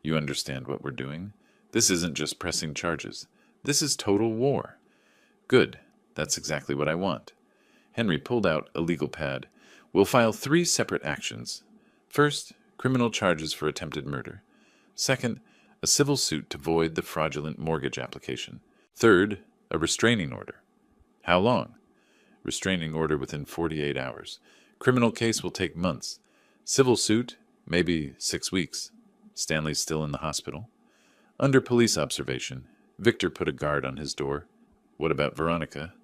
You understand what we're doing? This isn't just pressing charges. This is total war. Good. That's exactly what I want. Henry pulled out a legal pad. We'll file 3 separate actions. First, criminal charges for attempted murder. Second, a civil suit to void the fraudulent mortgage application. Third, a restraining order. How long? Restraining order within 48 hours. Criminal case will take months. Civil suit, maybe 6 weeks. Stanley's still in the hospital. Under police observation, Victor put a guard on his door. What about Veronica?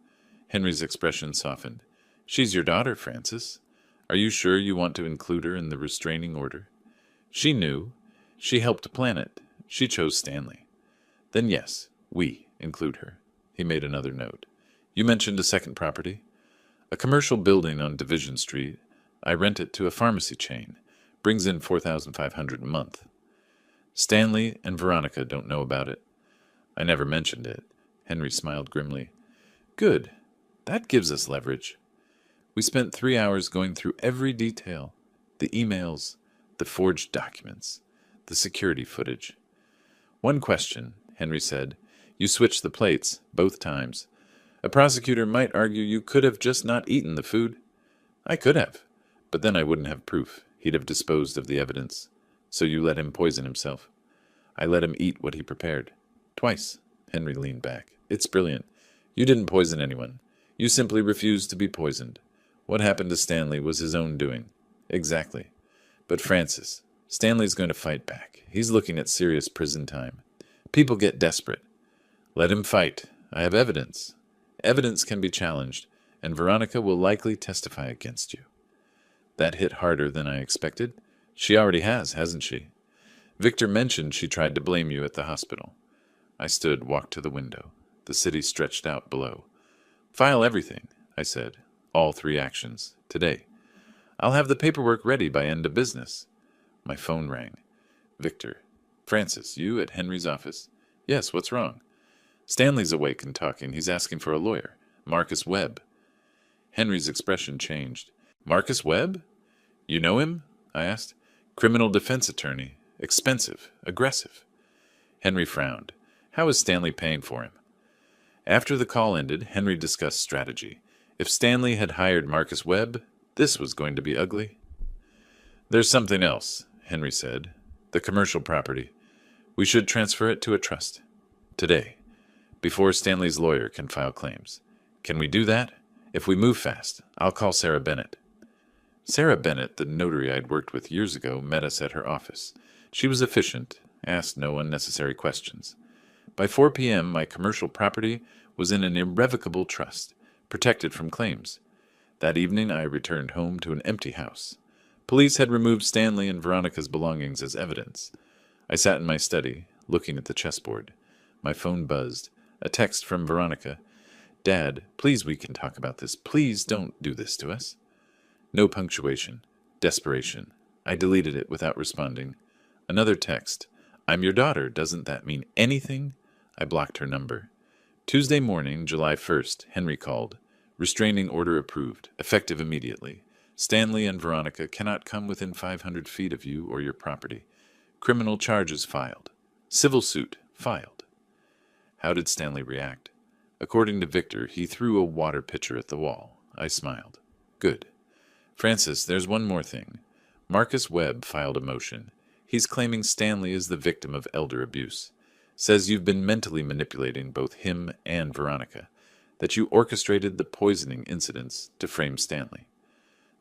Henry's expression softened. She's your daughter, Francis. Are you sure you want to include her in the restraining order? She knew. She helped plan it. She chose Stanley. Then yes, we include her. He made another note. You mentioned a second property? A commercial building on Division Street. I rent it to a pharmacy chain. Brings in $4,500 a month. Stanley and Veronica don't know about it. I never mentioned it. Henry smiled grimly. Good. That gives us leverage. We spent 3 hours going through every detail. The emails, the forged documents, the security footage. One question, Henry said. You switched the plates, both times. A prosecutor might argue you could have just not eaten the food. I could have, but then I wouldn't have proof. He'd have disposed of the evidence. So you let him poison himself. I let him eat what he prepared. Twice. Henry leaned back. It's brilliant. You didn't poison anyone. You simply refused to be poisoned. What happened to Stanley was his own doing. Exactly. But Francis, Stanley's going to fight back. He's looking at serious prison time. People get desperate. Let him fight. I have evidence. Evidence can be challenged, and Veronica will likely testify against you. That hit harder than I expected. She already has, hasn't she? Victor mentioned she tried to blame you at the hospital. I stood, walked to the window. The city stretched out below. File everything, I said. All 3 actions. Today. I'll have the paperwork ready by end of business. My phone rang. Victor. Francis, you at Henry's office? Yes, what's wrong? Stanley's awake and talking. He's asking for a lawyer. Marcus Webb. Henry's expression changed. Marcus Webb? You know him? I asked. Criminal defense attorney. Expensive. Aggressive. Henry frowned. How is Stanley paying for him? After the call ended, Henry discussed strategy. If Stanley had hired Marcus Webb, this was going to be ugly. There's something else, Henry said. The commercial property. We should transfer it to a trust. Today, before Stanley's lawyer can file claims. Can we do that? If we move fast, I'll call Sarah Bennett. Sarah Bennett, the notary I'd worked with years ago, met us at her office. She was efficient, asked no unnecessary questions. By 4 p.m., my commercial property was in an irrevocable trust, protected from claims. That evening, I returned home to an empty house. Police had removed Stanley and Veronica's belongings as evidence. I sat in my study, looking at the chessboard. My phone buzzed. A text from Veronica. Dad, please we can talk about this. Please don't do this to us. No punctuation. Desperation. I deleted it without responding. Another text. I'm your daughter. Doesn't that mean anything? I blocked her number. Tuesday morning, July 1st, Henry called. Restraining order approved. Effective immediately. Stanley and Veronica cannot come within 500 feet of you or your property. Criminal charges filed. Civil suit filed. How did Stanley react? According to Victor, he threw a water pitcher at the wall. I smiled. Good. Francis, there's one more thing. Marcus Webb filed a motion. He's claiming Stanley is the victim of elder abuse. Says you've been mentally manipulating both him and Veronica. That you orchestrated the poisoning incidents to frame Stanley.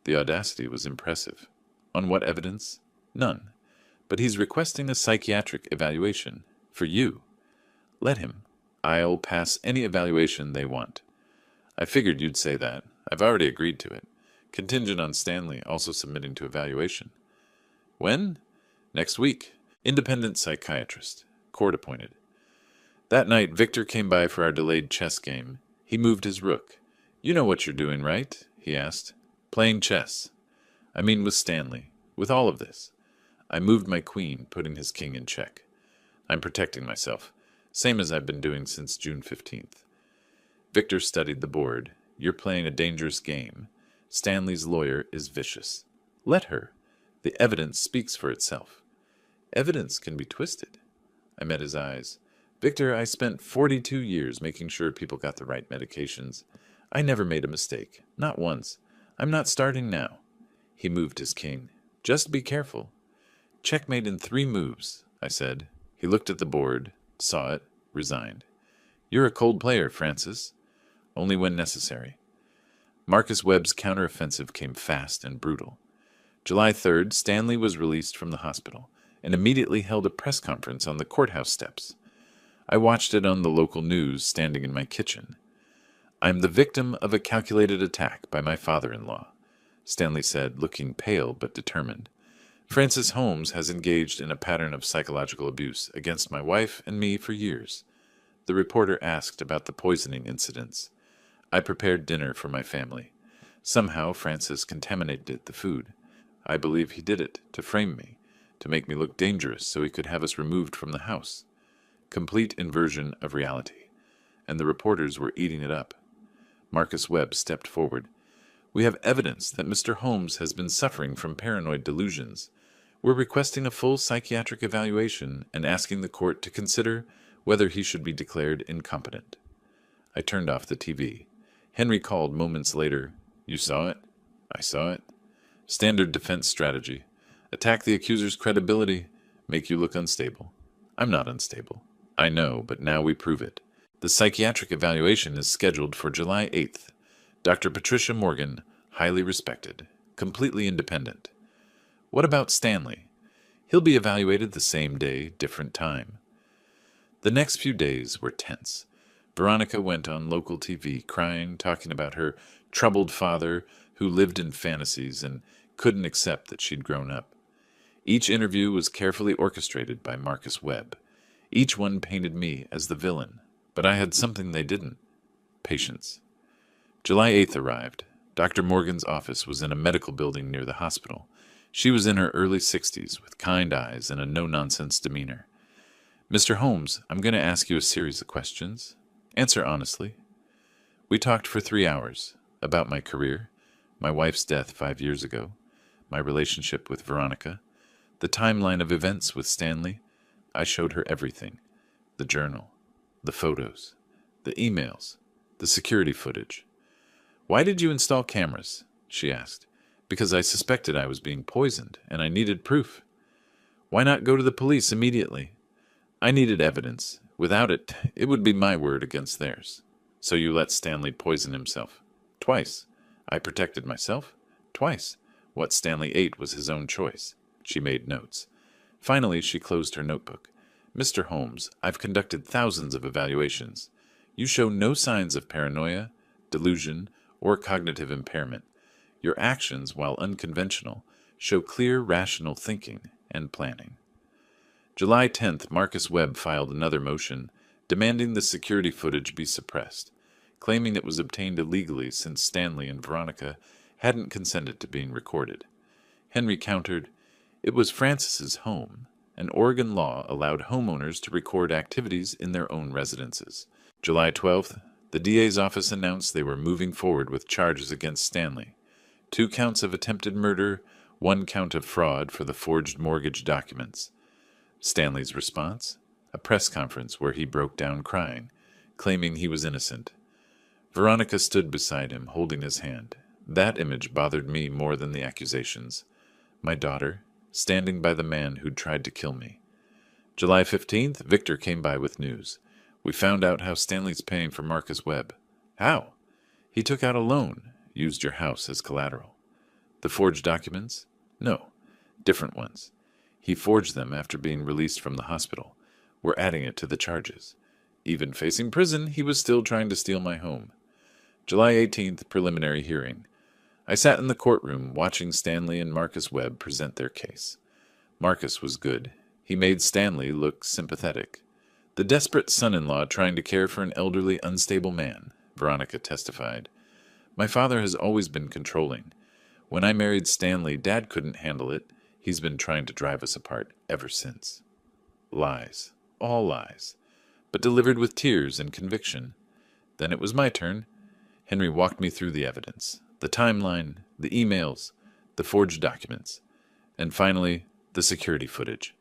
The audacity was impressive. On what evidence? None. But he's requesting a psychiatric evaluation. For you. Let him. I'll pass any evaluation they want. I figured you'd say that. I've already agreed to it. Contingent on Stanley also submitting to evaluation. When? Next week. Independent psychiatrist. Court appointed. That night, Victor came by for our delayed chess game. He moved his rook. You know what you're doing, right? He asked. Playing chess. I mean with Stanley. With all of this. I moved my queen, putting his king in check. I'm protecting myself. Same as I've been doing since June 15th. Victor studied the board. You're playing a dangerous game. Stanley's lawyer is vicious. Let her. The evidence speaks for itself. Evidence can be twisted. I met his eyes. Victor, I spent 42 years making sure people got the right medications. I never made a mistake. Not once. I'm not starting now. He moved his king. Just be careful. Checkmate in 3 moves, I said. He looked at the board, saw it, resigned. You're a cold player, Francis. Only when necessary. Marcus Webb's counteroffensive came fast and brutal. July 3rd, Stanley was released from the hospital and immediately held a press conference on the courthouse steps. I watched it on the local news standing in my kitchen. I'm the victim of a calculated attack by my father-in-law, Stanley said, looking pale but determined. Francis Holmes has engaged in a pattern of psychological abuse against my wife and me for years. The reporter asked about the poisoning incidents. I prepared dinner for my family. Somehow Francis contaminated the food. I believe he did it to frame me, to make me look dangerous so he could have us removed from the house. Complete inversion of reality. And the reporters were eating it up. Marcus Webb stepped forward. We have evidence that Mr. Holmes has been suffering from paranoid delusions. We're requesting a full psychiatric evaluation and asking the court to consider whether he should be declared incompetent. I turned off the TV. Henry called moments later. You saw it? I saw it. Standard defense strategy. Attack the accuser's credibility. Make you look unstable. I'm not unstable. I know, but now we prove it. The psychiatric evaluation is scheduled for July 8th. Dr. Patricia Morgan, highly respected, completely independent. What about Stanley? He'll be evaluated the same day, different time. The next few days were tense. Veronica went on local TV crying, talking about her troubled father who lived in fantasies and couldn't accept that she'd grown up. Each interview was carefully orchestrated by Marcus Webb. Each one painted me as the villain, but I had something they didn't. Patience. July 8th arrived. Dr. Morgan's office was in a medical building near the hospital. She was in her early 60s, with kind eyes and a no-nonsense demeanor. Mr. Holmes, I'm going to ask you a series of questions. Answer honestly. We talked for 3 hours about my career, my wife's death 5 years ago, my relationship with Veronica, the timeline of events with Stanley. I showed her everything. The journal, The photos, the emails, the security footage. "Why did you install cameras?" she asked. "Because I suspected I was being poisoned, and I needed proof." "Why not go to the police immediately?" "I needed evidence. Without it, it would be my word against theirs." "So you let Stanley poison himself?" "Twice." "I protected myself?" "Twice." "What Stanley ate was his own choice." She made notes. Finally, she closed her notebook. "Mr. Holmes, I've conducted thousands of evaluations. You show no signs of paranoia, delusion, or cognitive impairment. Your actions, while unconventional, show clear, rational thinking and planning." July 10th, Marcus Webb filed another motion demanding the security footage be suppressed, claiming it was obtained illegally since Stanley and Veronica hadn't consented to being recorded. Henry countered, "It was Francis's home, and Oregon law allowed homeowners to record activities in their own residences." July 12th, the DA's office announced they were moving forward with charges against Stanley. 2 counts of attempted murder, 1 count of fraud for the forged mortgage documents. Stanley's response? A press conference where he broke down crying, claiming he was innocent. Veronica stood beside him, holding his hand. That image bothered me more than the accusations. My daughter, standing by the man who'd tried to kill me. July 15th, Victor came by with news. "We found out how Stanley's paying for Marcus Webb." "How?" "He took out a loan, used your house as collateral." "The forged documents?" "No, different ones. He forged them after being released from the hospital. We're adding it to the charges. Even facing prison, he was still trying to steal my home." July 18th, preliminary hearing. I sat in the courtroom watching Stanley and Marcus Webb present their case. Marcus was good. He made Stanley look sympathetic. "The desperate son-in-law trying to care for an elderly, unstable man," Veronica testified. "My father has always been controlling. When I married Stanley, Dad couldn't handle it. He's been trying to drive us apart ever since." Lies. All lies. But delivered with tears and conviction. Then it was my turn. Henry walked me through the evidence, the timeline, the emails, the forged documents, and finally, the security footage.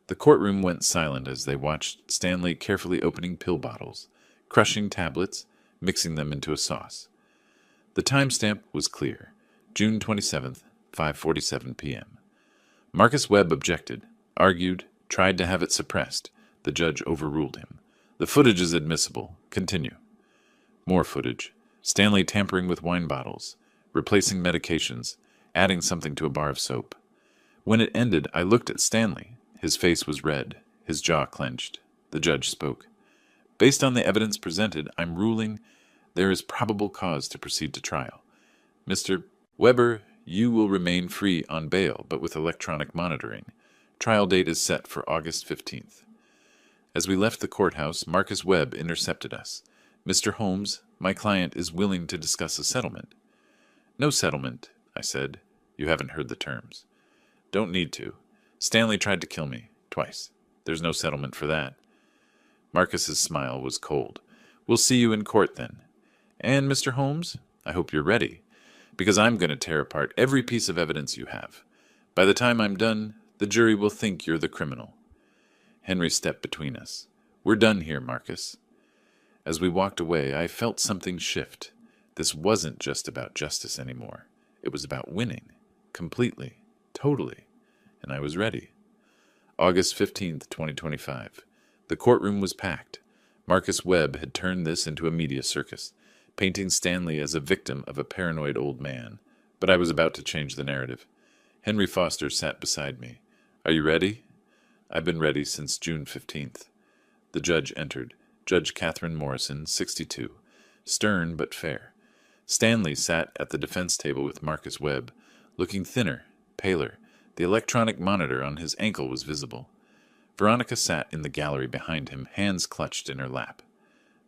The courtroom went silent as they watched Stanley carefully opening pill bottles, crushing tablets, mixing them into a sauce. The timestamp was clear, June 27th, 5:47 p.m. Marcus Webb objected, argued, tried to have it suppressed. The judge overruled him. "The footage is admissible. Continue." More footage. Stanley tampering with wine bottles, replacing medications, adding something to a bar of soap. When it ended, I looked at Stanley. His face was red, his jaw clenched. The judge spoke. "Based on the evidence presented, I'm ruling there is probable cause to proceed to trial. Mr. Weber, you will remain free on bail, but with electronic monitoring. Trial date is set for August 15th. As we left the courthouse, Marcus Webb intercepted us. "Mr. Holmes, my client is willing to discuss a settlement." "No settlement," I said. "You haven't heard the terms." "Don't need to. Stanley tried to kill me, twice. There's no settlement for that." Marcus's smile was cold. "We'll see you in court then. And, Mr. Holmes, I hope you're ready, because I'm going to tear apart every piece of evidence you have. By the time I'm done, the jury will think you're the criminal." Henry stepped between us. "We're done here, Marcus." As we walked away, I felt something shift. This wasn't just about justice anymore. It was about winning. Completely. Totally. And I was ready. August 15th, 2025. The courtroom was packed. Marcus Webb had turned this into a media circus, painting Stanley as a victim of a paranoid old man. But I was about to change the narrative. Henry Foster sat beside me. "Are you ready?" "I've been ready since June 15th. The judge entered. Judge Catherine Morrison, 62. Stern but fair. Stanley sat at the defense table with Marcus Webb, looking thinner, paler. The electronic monitor on his ankle was visible. Veronica sat in the gallery behind him, hands clutched in her lap.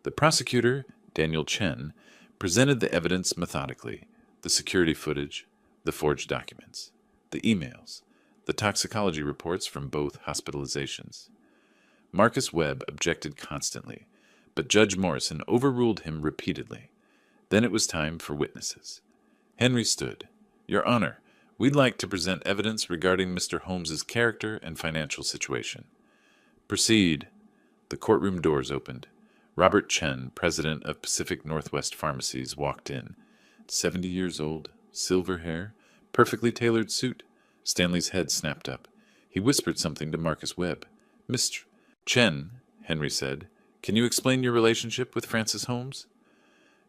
The prosecutor, Daniel Chen, presented the evidence methodically, the security footage, the forged documents, the emails, the toxicology reports from both hospitalizations. Marcus Webb objected constantly, but Judge Morrison overruled him repeatedly. Then it was time for witnesses. Henry stood. "Your Honor, we'd like to present evidence regarding Mr. Holmes's character and financial situation." "Proceed." The courtroom doors opened. Robert Chen, president of Pacific Northwest Pharmacies, walked in. 70 years old, silver hair, perfectly tailored suit. Stanley's head snapped up. He whispered something to Marcus Webb. Mr. Chen, Henry said, can you explain your relationship with Francis Holmes?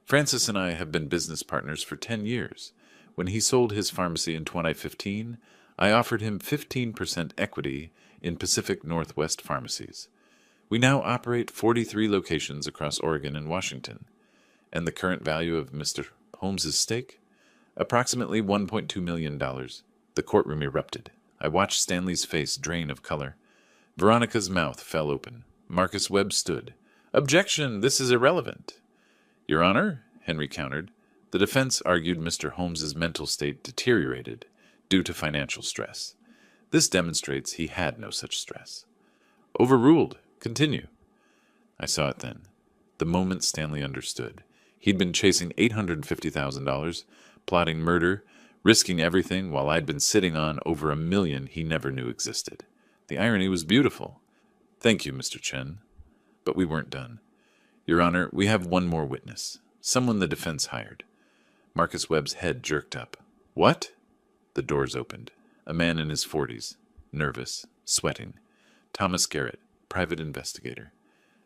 Francis and I have been business partners for 10 years. When he sold his pharmacy in 2015, I offered him 15% equity in Pacific Northwest Pharmacies. We now operate 43 locations across Oregon and Washington. And the current value of Mr. Holmes's stake? Approximately $1.2 million. The courtroom erupted. I watched Stanley's face drain of color. Veronica's mouth fell open. Marcus Webb stood. Objection! This is irrelevant. Your Honor, Henry countered, the defense argued Mr. Holmes's mental state deteriorated due to financial stress. This demonstrates he had no such stress. Overruled. Continue. I saw it then. The moment Stanley understood. He'd been chasing $850,000, plotting murder, risking everything while I'd been sitting on over $1 million he never knew existed. The irony was beautiful. Thank you, Mr. Chen. But we weren't done. Your Honor, we have one more witness. Someone the defense hired. Marcus Webb's head jerked up. What? The doors opened. A man in his 40s, nervous, sweating. Thomas Garrett, private investigator.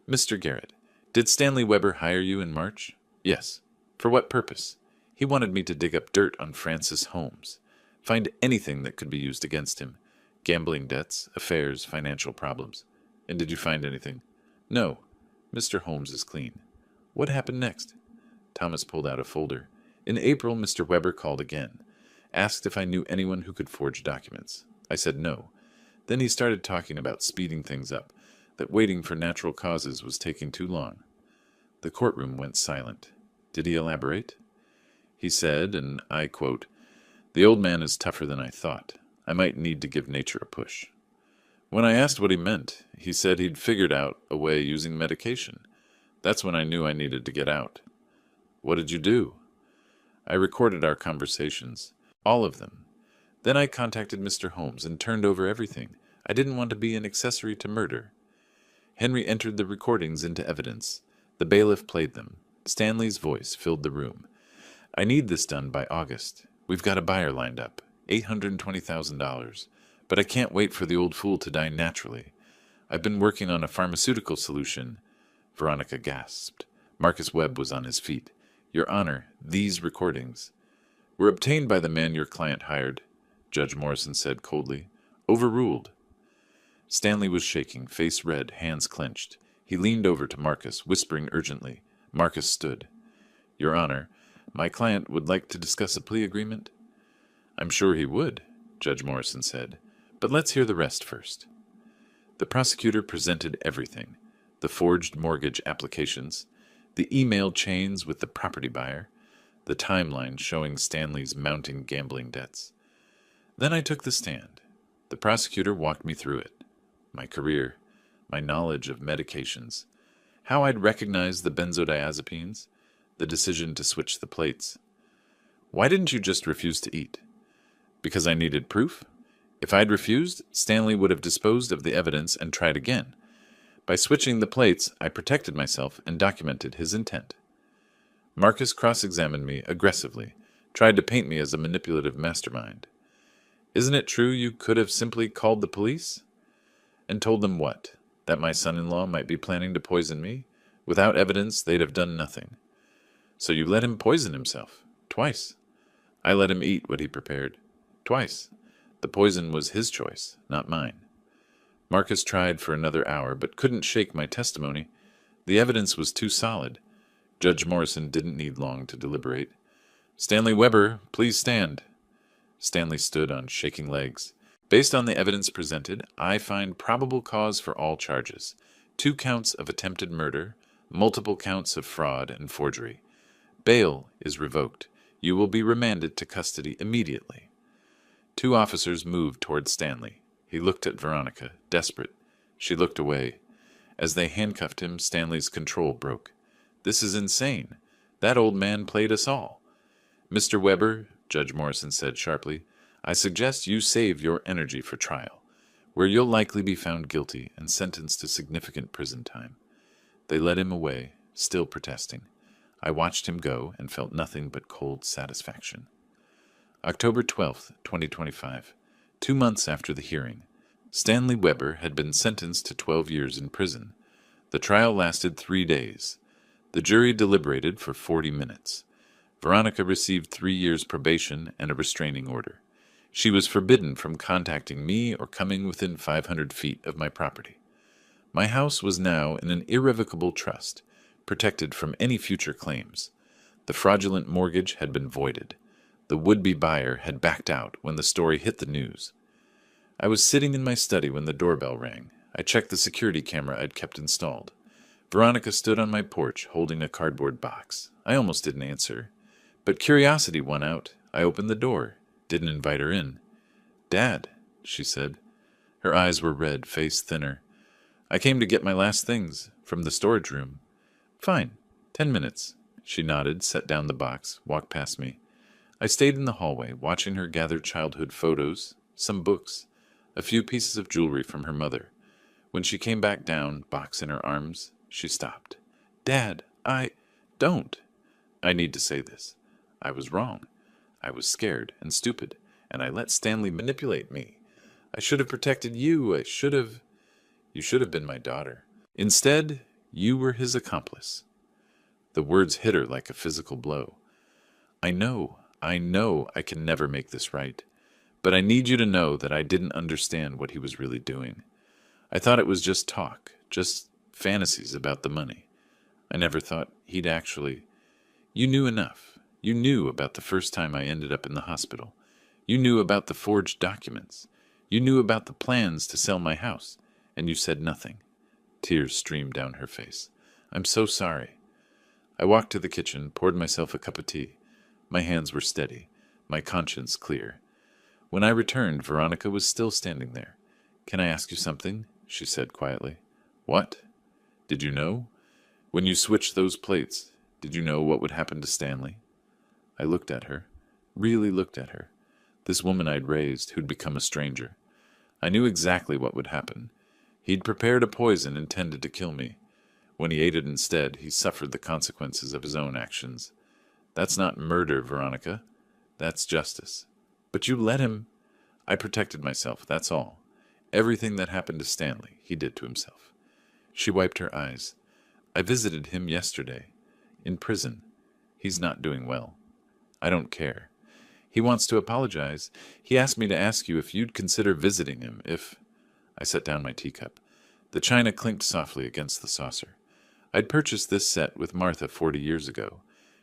Mr. Garrett, did Stanley Weber hire you in March? Yes. For what purpose? He wanted me to dig up dirt on Francis Holmes. Find anything that could be used against him. Gambling debts, affairs, financial problems. And did you find anything? No. Mr. Holmes is clean. What happened next? Thomas pulled out a folder. In April, Mr. Weber called again. Asked if I knew anyone who could forge documents. I said no. Then he started talking about speeding things up, that waiting for natural causes was taking too long. The courtroom went silent. Did he elaborate? He said, and I quote, "The old man is tougher than I thought. I might need to give nature a push." When I asked what he meant, he said he'd figured out a way using medication. That's when I knew I needed to get out. What did you do? I recorded our conversations, all of them. Then I contacted Mr. Holmes and turned over everything. I didn't want to be an accessory to murder. Henry entered the recordings into evidence. The bailiff played them. Stanley's voice filled the room. I need this done by August. We've got a buyer lined up, $820,000. But I can't wait for the old fool to die naturally. I've been working on a pharmaceutical solution. Veronica gasped. Marcus Webb was on his feet. Your Honor, these recordings were obtained by the man your client hired, Judge Morrison said coldly. Overruled. Stanley was shaking, face red, hands clenched. He leaned over to Marcus, whispering urgently. Marcus stood. Your Honor, my client would like to discuss a plea agreement. I'm sure he would, Judge Morrison said. But let's hear the rest first. The prosecutor presented everything. The forged mortgage applications, the email chains with the property buyer, the timeline showing Stanley's mounting gambling debts. Then I took the stand. The prosecutor walked me through it. My career, my knowledge of medications, how I'd recognized the benzodiazepines, the decision to switch the plates. Why didn't you just refuse to eat? Because I needed proof? If I'd refused, Stanley would have disposed of the evidence and tried again. By switching the plates, I protected myself and documented his intent. Marcus cross-examined me aggressively, tried to paint me as a manipulative mastermind. Isn't it true you could have simply called the police? And told them what? That my son-in-law might be planning to poison me? Without evidence, they'd have done nothing. So you let him poison himself. Twice. I let him eat what he prepared. Twice. The poison was his choice, not mine. Marcus tried for another hour, but couldn't shake my testimony. The evidence was too solid. Judge Morrison didn't need long to deliberate. Stanley Weber, please stand. Stanley stood on shaking legs. Based on the evidence presented, I find probable cause for all charges. 2 counts of attempted murder, multiple counts of fraud and forgery. Bail is revoked. You will be remanded to custody immediately. 2 officers moved toward Stanley. He looked at Veronica, desperate. She looked away. As they handcuffed him, Stanley's control broke. This is insane. That old man played us all. Mr. Weber, Judge Morrison said sharply, I suggest you save your energy for trial, where you'll likely be found guilty and sentenced to significant prison time. They led him away, still protesting. I watched him go and felt nothing but cold satisfaction. October 12th, 2025. 2 months after the hearing. Stanley Weber had been sentenced to 12 years in prison. The trial lasted 3 days. The jury deliberated for 40 minutes. Veronica received 3 years probation and a restraining order. She was forbidden from contacting me or coming within 500 feet of my property. My house was now in an irrevocable trust, protected from any future claims. The fraudulent mortgage had been voided. The would-be buyer had backed out when the story hit the news. I was sitting in my study when the doorbell rang. I checked the security camera I'd kept installed. Veronica stood on my porch holding a cardboard box. I almost didn't answer. But curiosity won out. I opened the door. Didn't invite her in. "Dad," she said. Her eyes were red, face thinner. "I came to get my last things from the storage room." "Fine. 10 minutes." She nodded, set down the box, walked past me. I stayed in the hallway, watching her gather childhood photos, some books, a few pieces of jewelry from her mother. When she came back down, box in her arms, she stopped. "Dad, don't." I need to say this. I was wrong. I was scared and stupid, and I let Stanley manipulate me. I should have protected you. You should have been my daughter. Instead, you were his accomplice. The words hit her like a physical blow. I know I can never make this right, but I need you to know that I didn't understand what he was really doing. I thought it was just talk, just fantasies about the money. I never thought he'd actually... You knew enough. You knew about the first time I ended up in the hospital. You knew about the forged documents. You knew about the plans to sell my house, and you said nothing. Tears streamed down her face. "I'm so sorry." I walked to the kitchen, poured myself a cup of tea. My hands were steady, my conscience clear. When I returned, Veronica was still standing there. "Can I ask you something?" she said quietly. "What?" "Did you know? When you switched those plates, did you know what would happen to Stanley?" I looked at her, really looked at her, this woman I'd raised who'd become a stranger. I knew exactly what would happen. He'd prepared a poison intended to kill me. When he ate it instead, he suffered the consequences of his own actions. That's not murder, Veronica. That's justice. But you let him. I protected myself, that's all. Everything that happened to Stanley, he did to himself. She wiped her eyes. I visited him yesterday. In prison. He's not doing well. I don't care. He wants to apologize. He asked me to ask you if you'd consider visiting him, if... I set down my teacup. The china clinked softly against the saucer. I'd purchased this set with Martha 40 years ago.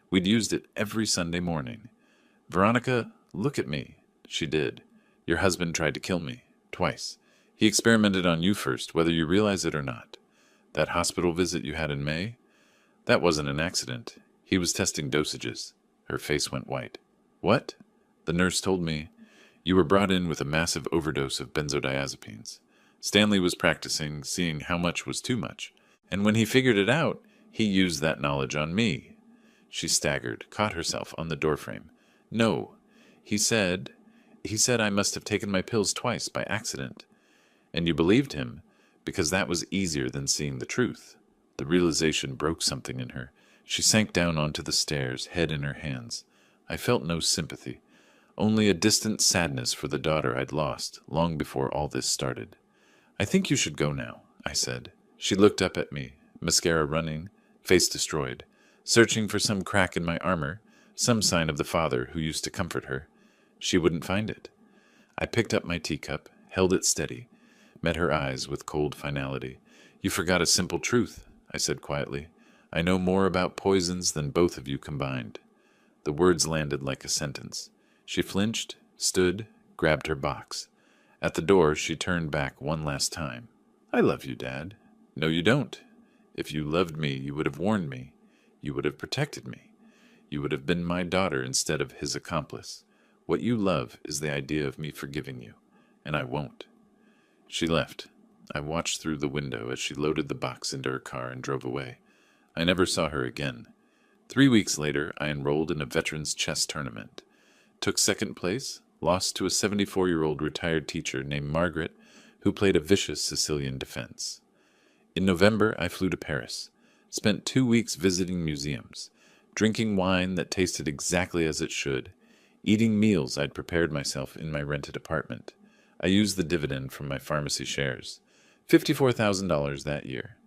We'd used it every Sunday morning. "Veronica, look at me." She did. "Your husband tried to kill me. Twice. He experimented on you first, whether you realize it or not. That hospital visit you had in May? That wasn't an accident. He was testing dosages." Her face went white. "What?" "The nurse told me you were brought in with a massive overdose of benzodiazepines. Stanley was practicing, seeing how much was too much. And when he figured it out, he used that knowledge on me." She staggered, caught herself on the doorframe. "No. He said I must have taken my pills twice by accident. And you believed him, because that was easier than seeing the truth." The realization broke something in her. She sank down onto the stairs, head in her hands. I felt no sympathy, only a distant sadness for the daughter I'd lost long before all this started. "I think you should go now," I said. She looked up at me, mascara running, face destroyed, searching for some crack in my armor, some sign of the father who used to comfort her. She wouldn't find it. I picked up my teacup, held it steady, met her eyes with cold finality. "You forgot a simple truth," I said quietly. "I know more about poisons than both of you combined." The words landed like a sentence. She flinched, stood, grabbed her box. At the door, she turned back one last time. "I love you, Dad." "No, you don't. If you loved me, you would have warned me. You would have protected me. You would have been my daughter instead of his accomplice. What you love is the idea of me forgiving you, and I won't." She left. I watched through the window as she loaded the box into her car and drove away. I never saw her again. 3 weeks later, I enrolled in a veterans chess tournament. Took second place, lost to a 74-year-old retired teacher named Margaret, who played a vicious Sicilian defense. In November, I flew to Paris. Spent 2 weeks visiting museums, drinking wine that tasted exactly as it should, eating meals I'd prepared myself in my rented apartment. I used the dividend from my pharmacy shares. $54,000 that year.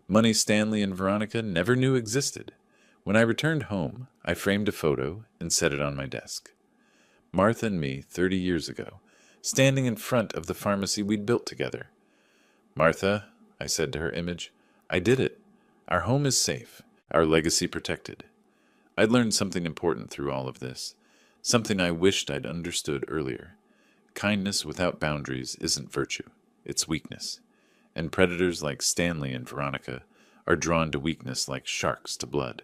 Money Stanley and Veronica never knew existed. When I returned home, I framed a photo and set it on my desk. Martha and me 30 years ago, standing in front of the pharmacy we'd built together. Martha, I said to her image, I did it. Our home is safe, our legacy protected. I'd learned something important through all of this, something I wished I'd understood earlier. Kindness without boundaries isn't virtue, it's weakness. And predators like Stanley and Veronica are drawn to weakness like sharks to blood.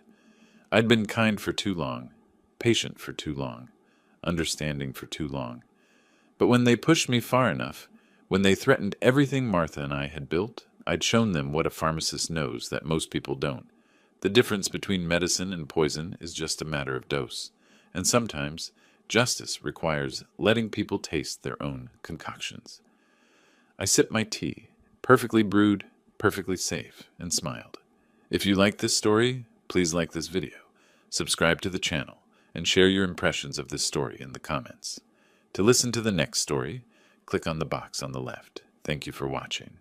I'd been kind for too long, patient for too long, understanding for too long. But when they pushed me far enough, when they threatened everything Martha and I had built, I'd shown them what a pharmacist knows that most people don't. The difference between medicine and poison is just a matter of dose. And sometimes, justice requires letting people taste their own concoctions. I sipped my tea, perfectly brewed, perfectly safe, and smiled. If you like this story, please like this video, subscribe to the channel, and share your impressions of this story in the comments. To listen to the next story, click on the box on the left. Thank you for watching.